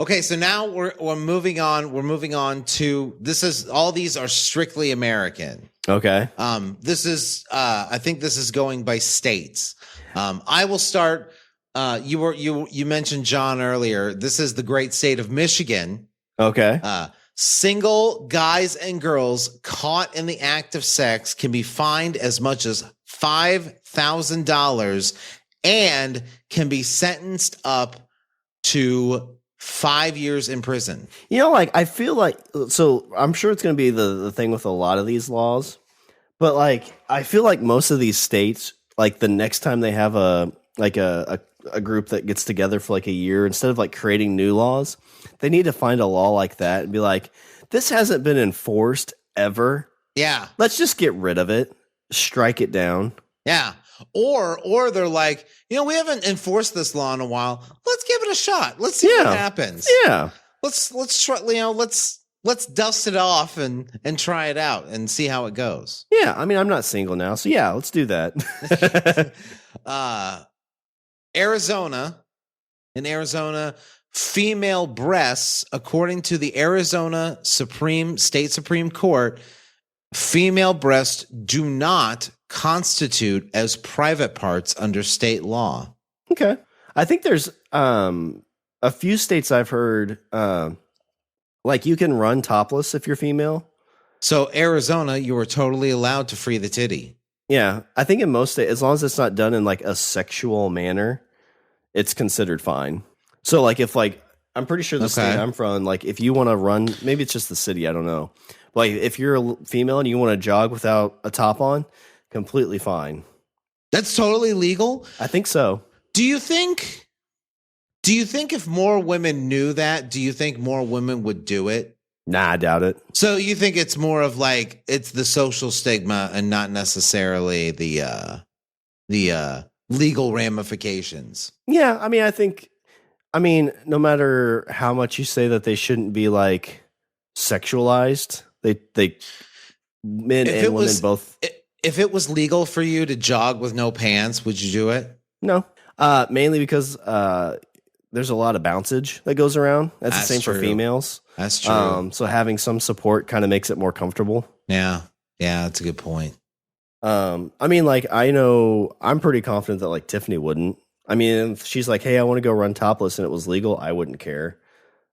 Okay, so now we're moving on. We're moving on to all these are strictly American. Okay. This is I think this is going by states. I will start. You mentioned John earlier. This is the great state of Michigan. Okay. Single guys and girls caught in the act of sex can be fined as much as $5,000 and can be sentenced up to 5 years in prison. I feel so I'm sure it's going to be the thing with a lot of these laws, but I feel most of these states, the next time they have a group that gets together for a year, instead of creating new laws, they need to find a law like that and be this hasn't been enforced ever. Yeah. Let's just get rid of it. Strike it down. Yeah. Or they're we haven't enforced this law in a while. Let's give it a shot. Let's see what happens. Yeah. Let's try, let's dust it off and try it out and see how it goes. Yeah. I mean, I'm not single now, so yeah, let's do that. Arizona, female breasts, according to the Arizona State Supreme Court, female breasts do not constitute as private parts under state law. Okay. I think there's a few states I've heard you can run topless if you're female. So Arizona, you are totally allowed to free the titty. Yeah. I think in most states, as long as it's not done in a sexual manner, it's considered fine. So if I'm pretty sure the state I'm from, if you want to run, maybe it's just the city, I don't know. If you're a female and you want to jog without a top on, completely fine. That's totally legal? I think so. Do you think if more women knew that, do you think more women would do it? Nah, I doubt it. So you think it's more of it's the social stigma and not necessarily the legal ramifications. Yeah, I mean, no matter how much you say that they shouldn't be like sexualized, they men and women both. If it was legal for you to jog with no pants, would you do it? No, mainly because there's a lot of bouncage that goes around. That's the same for females. That's true. So having some support kind of makes it more comfortable. Yeah, that's a good point. I mean, like, I know I'm pretty confident that like Tiffany wouldn't. I mean, if she's like, hey, I want to go run topless and it was legal, I wouldn't care.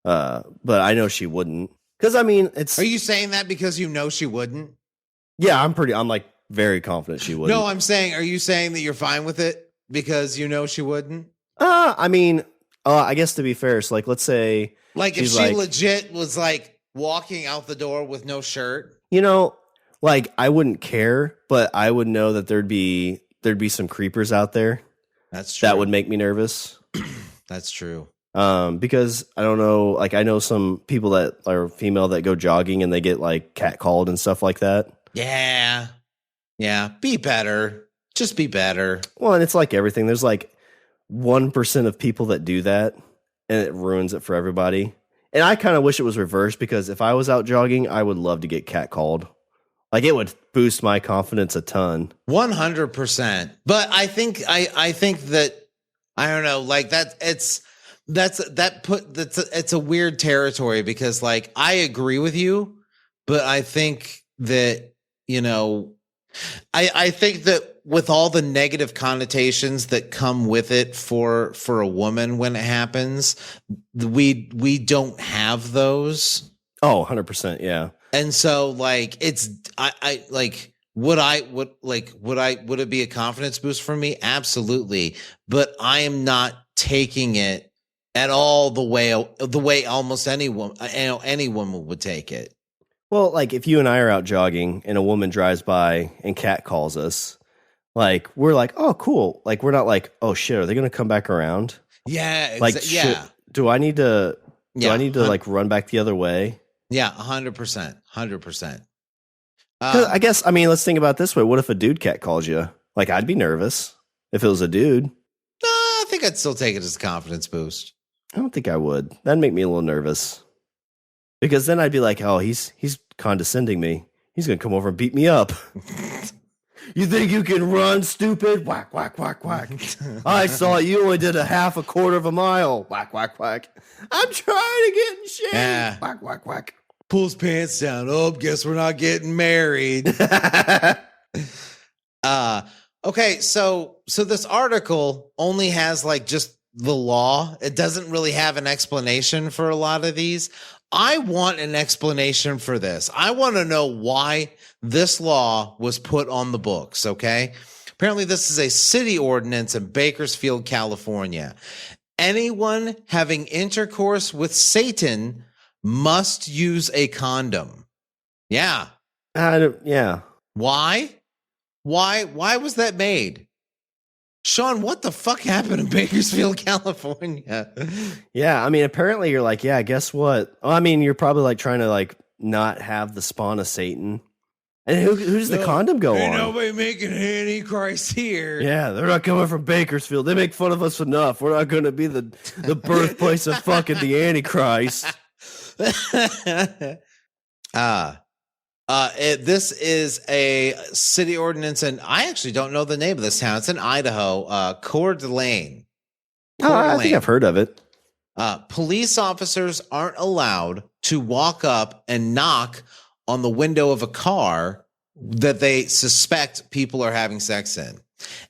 But I know she wouldn't. Because, I mean, it's... Are you saying that because you know she wouldn't? Yeah, I'm like very confident she wouldn't. No, are you saying that you're fine with it because you know she wouldn't? I mean, I guess to be fair, it's like, let's say... Like, if she legit was, like, walking out the door with no shirt? You know, like, I wouldn't care, but I would know that there'd be some creepers out there. That's true. That would make me nervous. That's true. Because I don't know, like I know some people that are female that go jogging and they get like catcalled and stuff like that. Yeah. Be better. Just be better. Well, and it's like everything. There's like 1% of people that do that and it ruins it for everybody. And I kind of wish it was reversed because if I was out jogging, I would love to get catcalled. Like it would boost my confidence a ton. 100%. But I think that I don't know, like it's a weird territory because like I agree with you, but I think that, you know, I think that with all the negative connotations that come with it for a woman when it happens, we don't have those. Oh, 100%, yeah. And so like it's I like would it be a confidence boost for me? Absolutely. But I am not taking it at all the way almost any woman would take it. Well, like if you and I are out jogging and a woman drives by and catcalls us, like we're like, oh, cool. Like we're not like, oh shit, are they going to come back around? Yeah, like do I need to like run back the other way? Yeah, 100%. I guess, I mean, let's think about it this way. What if a dude catcalls you? Like, I'd be nervous if it was a dude. I think I'd still take it as a confidence boost. I don't think I would. That'd make me a little nervous. Because then I'd be like, oh, he's condescending me. He's going to come over and beat me up. You think you can run, stupid? Whack, whack, whack, whack. I saw you only did a quarter of a mile. Whack, whack, whack. I'm trying to get in shape. Yeah. Whack, whack, whack. Pulls pants down. Oh, guess we're not getting married. Okay, so this article only has like just the law. It doesn't really have an explanation for a lot of these. I want an explanation for this. I want to know why this law was put on the books, okay? Apparently, this is a city ordinance in Bakersfield, California. Anyone having intercourse with Satan must use a condom. Yeah. Yeah. Why? Why was that made? Shawn, what the fuck happened in Bakersfield, California? Yeah, I mean, apparently you're like, yeah, guess what? I mean, you're probably like trying to like not have the spawn of Satan. And who does the condom go ain't on? Nobody making Antichrist here. Yeah, they're not coming from Bakersfield. They make fun of us enough. We're not going to be the birthplace of fucking the Antichrist. This is a city ordinance, and I actually don't know the name of this town. It's in Idaho, Coeur d'Alene. I think I've heard of it. Police officers aren't allowed to walk up and knock on the window of a car that they suspect people are having sex in.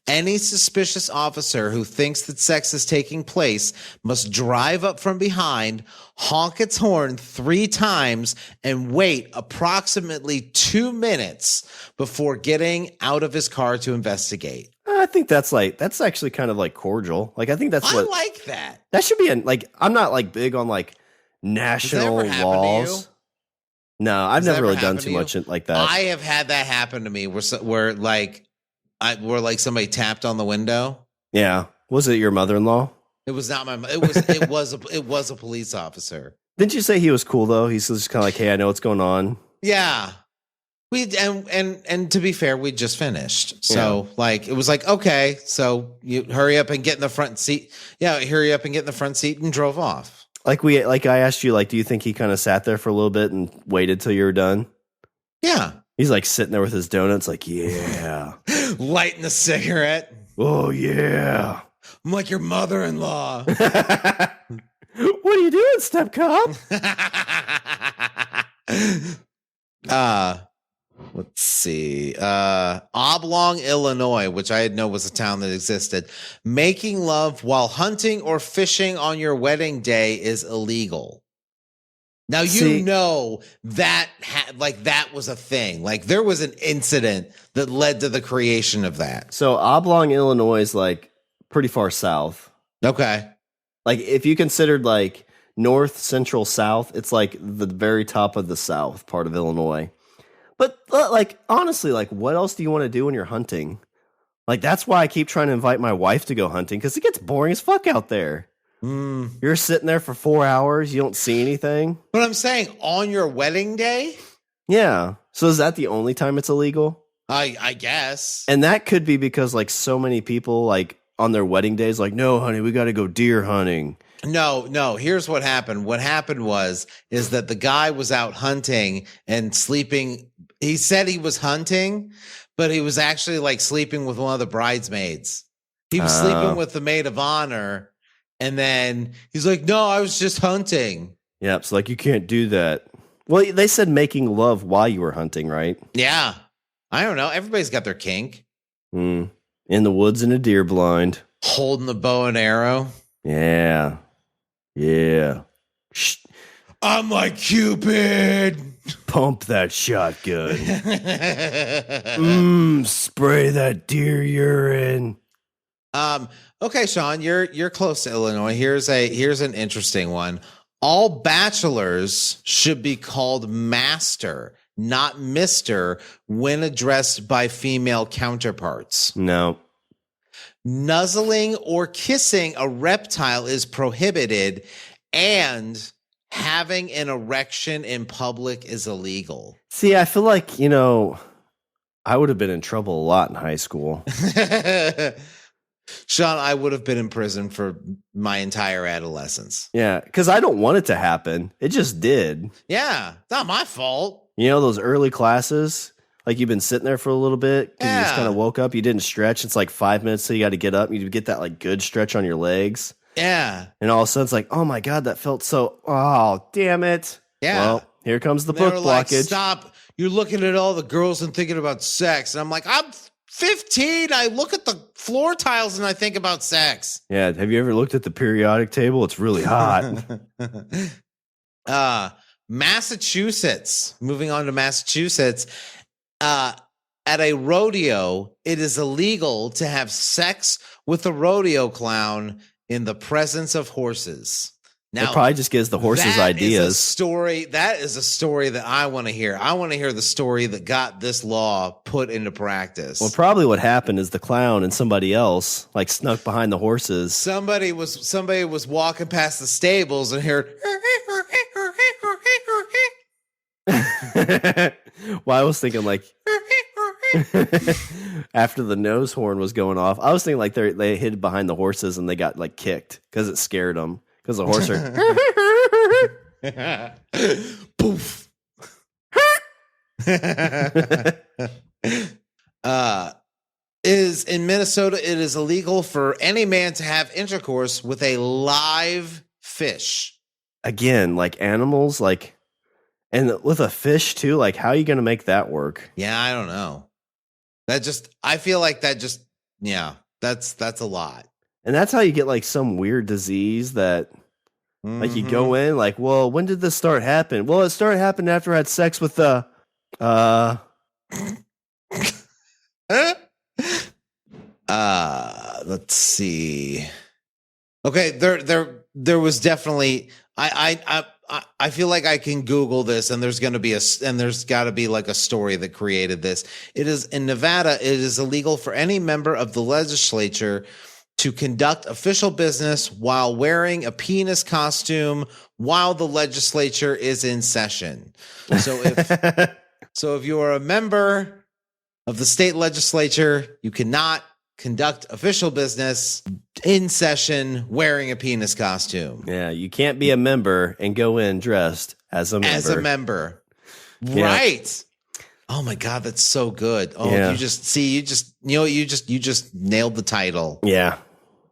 Any suspicious officer who thinks that sex is taking place must drive up from behind, honk its horn 3 times, and wait approximately 2 minutes before getting out of his car to investigate. I think that's actually kind of like cordial. Like, I think that's what I like that. That should be I'm not like big on like national laws. No, I've never really done too much like that. I have had that happen to me where somebody tapped on the window. Yeah. Was it your mother-in-law? It was not my. It was a police officer. Didn't you say he was cool though? He's just kind of like, hey, I know what's going on. Yeah. And to be fair, we just finished. So like it was like, okay, so you hurry up and get in the front seat. Yeah, hurry up and get in the front seat and drove off. Like I asked you, like, do you think he kind of sat there for a little bit and waited till you were done? Yeah. He's like sitting there with his donuts, like, yeah. Lighting a cigarette. Oh I'm like your mother-in-law. What are you doing, step cop? Let's see. Oblong, Illinois, which I didn't know was a town that existed. Making love while hunting or fishing on your wedding day is illegal. Now, you know that that was a thing. Like there was an incident that led to the creation of that. So Oblong, Illinois is like pretty far south. Okay. Like if you considered like north, central, south, it's like the very top of the south part of Illinois. But like honestly, like what else do you want to do when you're hunting? Like that's why I keep trying to invite my wife to go hunting because it gets boring as fuck out there. You're sitting there for 4 hours, you don't see anything. But I'm saying on your wedding day? Yeah. So is that the only time it's illegal? I guess. And that could be because like so many people like on their wedding days, like, no, honey, we got to go deer hunting. No. Here's what happened. What happened is that the guy was out hunting and sleeping. He said he was hunting, but he was actually like sleeping with one of the bridesmaids. He was sleeping with the maid of honor. And then he's like, no, I was just hunting. Yeah. It's like, you can't do that. Well, they said making love while you were hunting, right? Yeah. I don't know. Everybody's got their kink. In the woods in a deer blind. Holding the bow and arrow. Yeah. I'm like Cupid. Pump that shotgun. Spray that deer urine. Okay, Shawn, you're close to Illinois. Here's an interesting one. All bachelors should be called master, not mister, when addressed by female counterparts. No. Nuzzling or kissing a reptile is prohibited, and having an erection in public is illegal. See, I feel like, I would have been in trouble a lot in high school. Shawn, I would have been in prison for my entire adolescence. Yeah, because I don't want it to happen. It just did. Yeah, it's not my fault. Those early classes, like you've been sitting there for a little bit because you just kind of woke up. You didn't stretch. It's like 5 minutes so you got to get up. You get that like good stretch on your legs. Yeah. And all of a sudden it's like, oh my God, that felt so, oh, damn it. Yeah. Well, here comes the book blockage. Like, stop. You're looking at all the girls and thinking about sex. And I'm like, I'm 15. I look at the floor tiles and I think about sex. Yeah. Have you ever looked at the periodic table? It's really hot. Massachusetts. Moving on to Massachusetts. At a rodeo, it is illegal to have sex with a rodeo clown in the presence of horses. Now, it probably just gives the horses ideas. That is a story that I want to hear. I want to hear the story that got this law put into practice. Well, probably what happened is the clown and somebody else like snuck behind the horses. Somebody was walking past the stables and heard. Well, I was thinking like after the nose horn was going off, I was thinking like they hid behind the horses and they got like kicked because it scared them. Because the horse are poof. Is in Minnesota, it is illegal for any man to have intercourse with a live fish. Again, like animals, like, and with a fish too. Like, how are you going to make that work? Yeah, I don't know. I feel like that's a lot. And that's how you get like some weird disease that like you go in like, well, when did this start happen? Well, it started happening after I had sex with the let's see. Okay, there was definitely I feel like I can Google this and there's got to be like a story that created this. It is in Nevada, it is illegal for any member of the legislature to conduct official business while wearing a penis costume while the legislature is in session. So So if you are a member of the state legislature, you cannot conduct official business in session wearing a penis costume. Yeah, you can't be a member and go in dressed as a member. As a member. Yeah. Right. Oh my God, that's so good. Oh, Yeah. you just nailed the title. Yeah.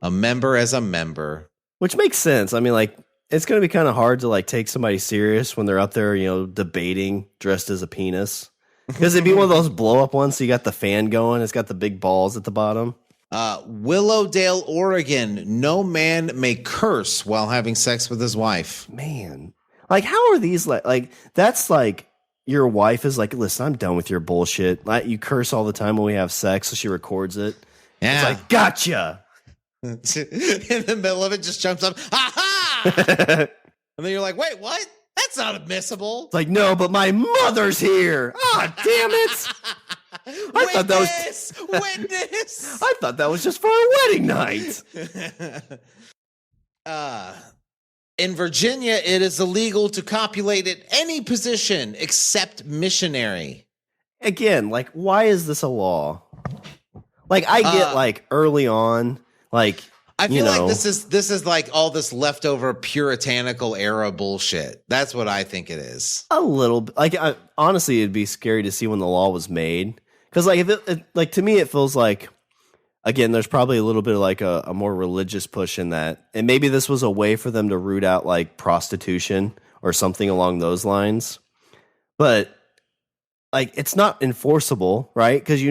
A member as a member. Which makes sense. I mean, like, it's going to be kind of hard to like take somebody serious when they're up there, debating dressed as a penis. Because it'd be one of those blow up ones. So you got the fan going. It's got the big balls at the bottom. Willowdale, Oregon. No man may curse while having sex with his wife. Man, like, how are these like that's like your wife is like, listen, I'm done with your bullshit. Like, you curse all the time when we have sex. So she records it. Yeah. It's like, gotcha. In the middle of it, just jumps up. Ha! And then you're like, wait, what? That's not admissible. It's like, no, but my mother's here. Ah, damn it. Witness. I thought that was just for a wedding night. In Virginia, it is illegal to copulate at any position except missionary. Again, like, why is this a law? Like, I get like early on, like, I feel like this is like all this leftover puritanical era bullshit. That's what I think it is. A little bit. Like, honestly, it'd be scary to see when the law was made. Because, like, like, to me, it feels like, again, there's probably a little bit of like a more religious push in that. And maybe this was a way for them to root out like prostitution or something along those lines. But, like, it's not enforceable, right? Because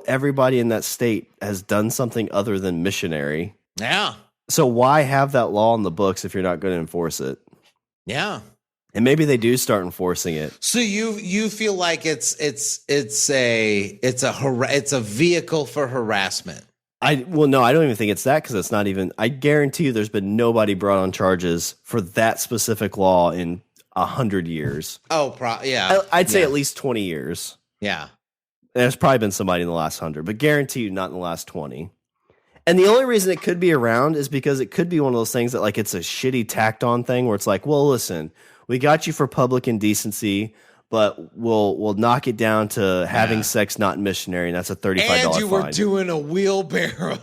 everybody in that state has done something other than missionary. Yeah. So why have that law in the books if you're not going to enforce it? Yeah. And maybe they do start enforcing it. So you feel like it's a vehicle for harassment. No, I don't even think it's that, because it's not even. I guarantee you, there's been nobody brought on charges for that specific law in 100 years. Oh, yeah. I'd say at least 20 years. Yeah. There's probably been somebody in the last 100, but guarantee you not in the last 20. And the only reason it could be around is because it could be one of those things that, like, it's a shitty tacked on thing where it's like, well, listen, we got you for public indecency, but we'll knock it down to having sex not missionary, and that's a $35 fine. And you were doing a wheelbarrow.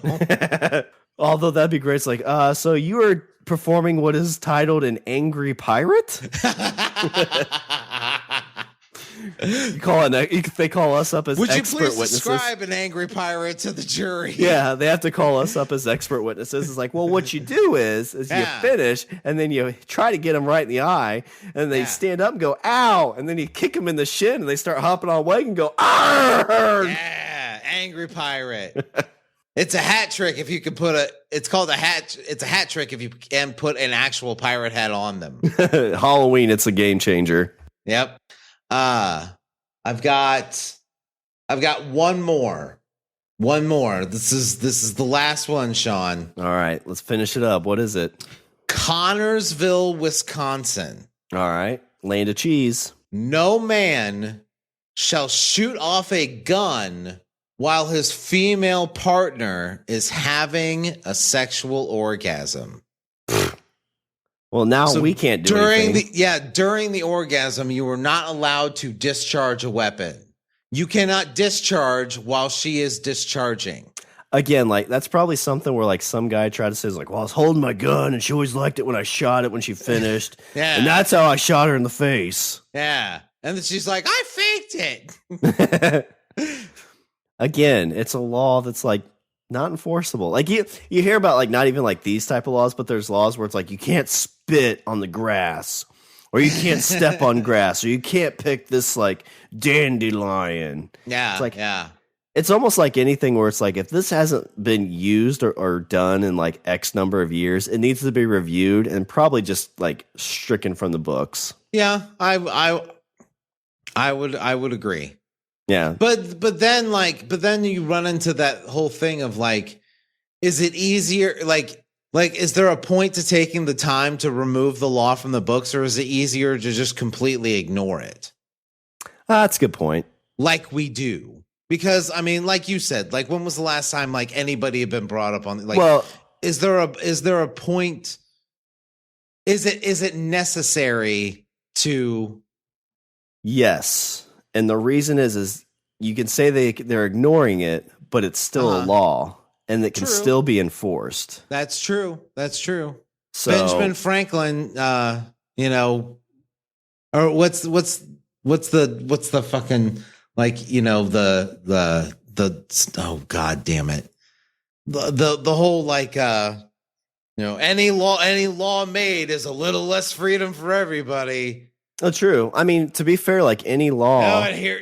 Although that'd be great. It's like, so you were performing what is titled an angry pirate? They call us up as Would you expert please witnesses. describe an angry pirate to the jury? Yeah, they have to call us up as expert witnesses. It's like, well, what you do is you finish, and then you try to get them right in the eye, and they stand up and go, ow, and then you kick them in the shin, and they start hopping on leg and go, arr! Yeah, angry pirate. It's a hat trick if you can it's a hat trick if you can put an actual pirate hat on them. Halloween, it's a game changer. Yep. I've got one more. This is the last one, Shawn. All right, let's finish it up. What is it? Connorsville, Wisconsin. All right, land of cheese. No man shall shoot off a gun while his female partner is having a sexual orgasm. Well, now we can't do anything. During the orgasm, you are not allowed to discharge a weapon. You cannot discharge while she is discharging. Again, like, that's probably something where, like, some guy tried to say, like, well, I was holding my gun and she always liked it when I shot it when she finished. Yeah. And that's how I shot her in the face. Yeah. And then she's like, I faked it. Again, it's a law that's, like, not enforceable. Like, you hear about, like, not even like these type of laws, but there's laws where it's like you can't spit on the grass, or you can't step on grass, or you can't pick this like dandelion. Yeah, it's like, yeah. It's almost like anything where it's like, if this hasn't been used or done in like X number of years, it needs to be reviewed and probably just like stricken from the books. Yeah, I would agree. Yeah. But then you run into that whole thing of like, is it easier? Like, is there a point to taking the time to remove the law from the books, or is it easier to just completely ignore it? That's a good point. Like we do. Because, I mean, like you said, like, when was the last time like anybody had been brought up on, like, well, is there a point? Is it necessary to? Yes. And the reason is you can say they're ignoring it, but it's still a law and it can still be enforced. That's true. So, Benjamin Franklin, you know, or what's the fucking, like, you know, the oh god damn it, the whole, like, you know, any law made is a little less freedom for everybody. Oh, true. I mean, to be fair, like any law. Oh, and here,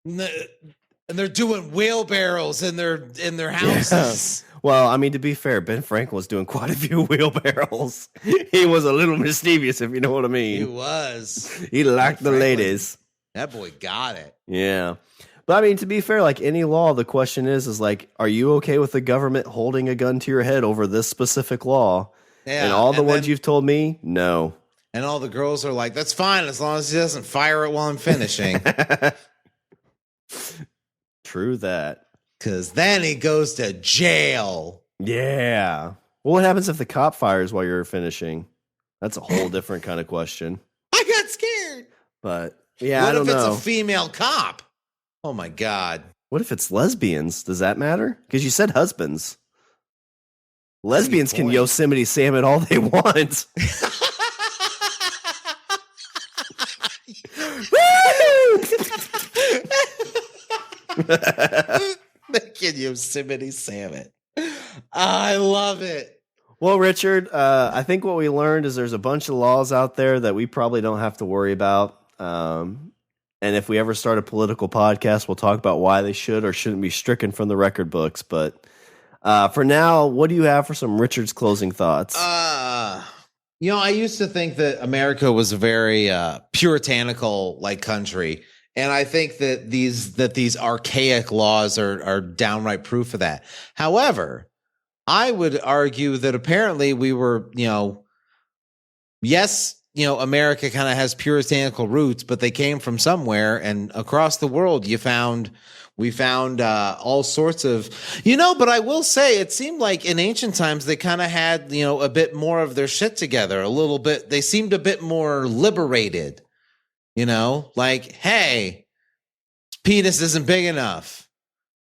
and they're doing wheelbarrows in their houses. Yeah. Well, I mean, to be fair, Ben Franklin was doing quite a few wheelbarrows. He was a little mischievous, if you know what I mean. He was. He liked the ladies. That boy got it. Yeah. But I mean, to be fair, like any law, the question is like, are you okay with the government holding a gun to your head over this specific law? Yeah. And all the ones you've told me, no. And all the girls are like, that's fine as long as he doesn't fire it while I'm finishing. True that. Because then he goes to jail. Yeah. Well, what happens if the cop fires while you're finishing? That's a whole different kind of question. I got scared. But yeah, I don't know. What if it's a female cop? Oh my God. What if it's lesbians? Does that matter? Because you said husbands. Lesbians can Yosemite Sam it all they want. They can Yosemite Sam it. I love it. Well, Richard, I think what we learned is there's a bunch of laws out there that we probably don't have to worry about. And if we ever start a political podcast, we'll talk about why they should or shouldn't be stricken from the record books. But for now, what do you have for some Richard's closing thoughts? You know, I used to think that America was a very puritanical like country. And I think that these archaic laws are downright proof of that. However, I would argue that apparently we were, you know, yes, you know, America kind of has puritanical roots, but they came from somewhere, and across the world we found all sorts of, you know, but I will say it seemed like in ancient times they kind of had, you know, a bit more of their shit together, a little bit. They seemed a bit more liberated. You know, like, hey, penis isn't big enough.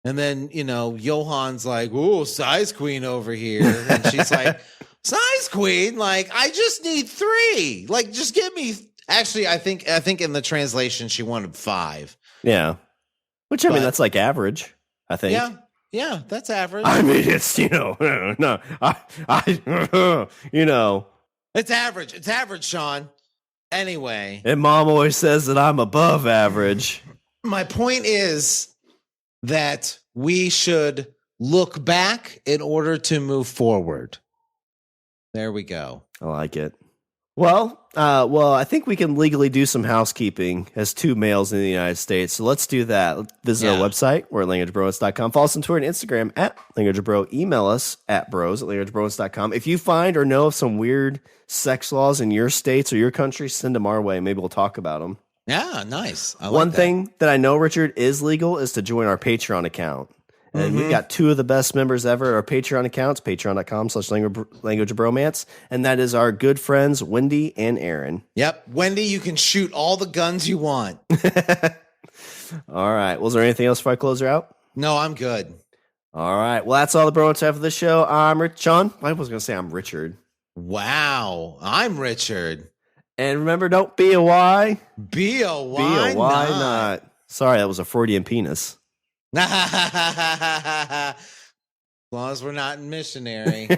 And then, you know, Johan's like, ooh, size queen over here. And she's like, size queen? Like, I just need 3. Like, just give me. Actually, I think in the translation, she wanted 5. Yeah. Which, I mean, that's like average, I think. Yeah, that's average. I mean, it's, you know, no, you know. It's average. It's average, Shawn. Anyway. And Mom always says that I'm above average. My point is that we should look back in order to move forward. There we go. I like it. Well, I think we can legally do some housekeeping as 2 males in the United States. So let's do that. Visit our website. We're at languageofbromance.com. Follow us on Twitter and Instagram at languageofbro. Email us at bros@languageofbromance.com. If you find or know of some weird sex laws in your states or your country, send them our way. Maybe we'll talk about them. Yeah, nice. One thing that I know, Richard, is legal is to join our Patreon account. And we've got 2 of the best members ever at our Patreon accounts, patreon.com/language of bromance. And that is our good friends, Wendy and Aaron. Yep. Wendy, you can shoot all the guns you want. All right. Was there anything else before I close her out? No, I'm good. All right. Well, that's all the bromance have for this show. I'm Shawn. I was going to say I'm Richard. Wow. I'm Richard. And remember, don't be a why. Be a why, be a why not. Sorry, that was a Freudian penis. As long as we're not in missionary.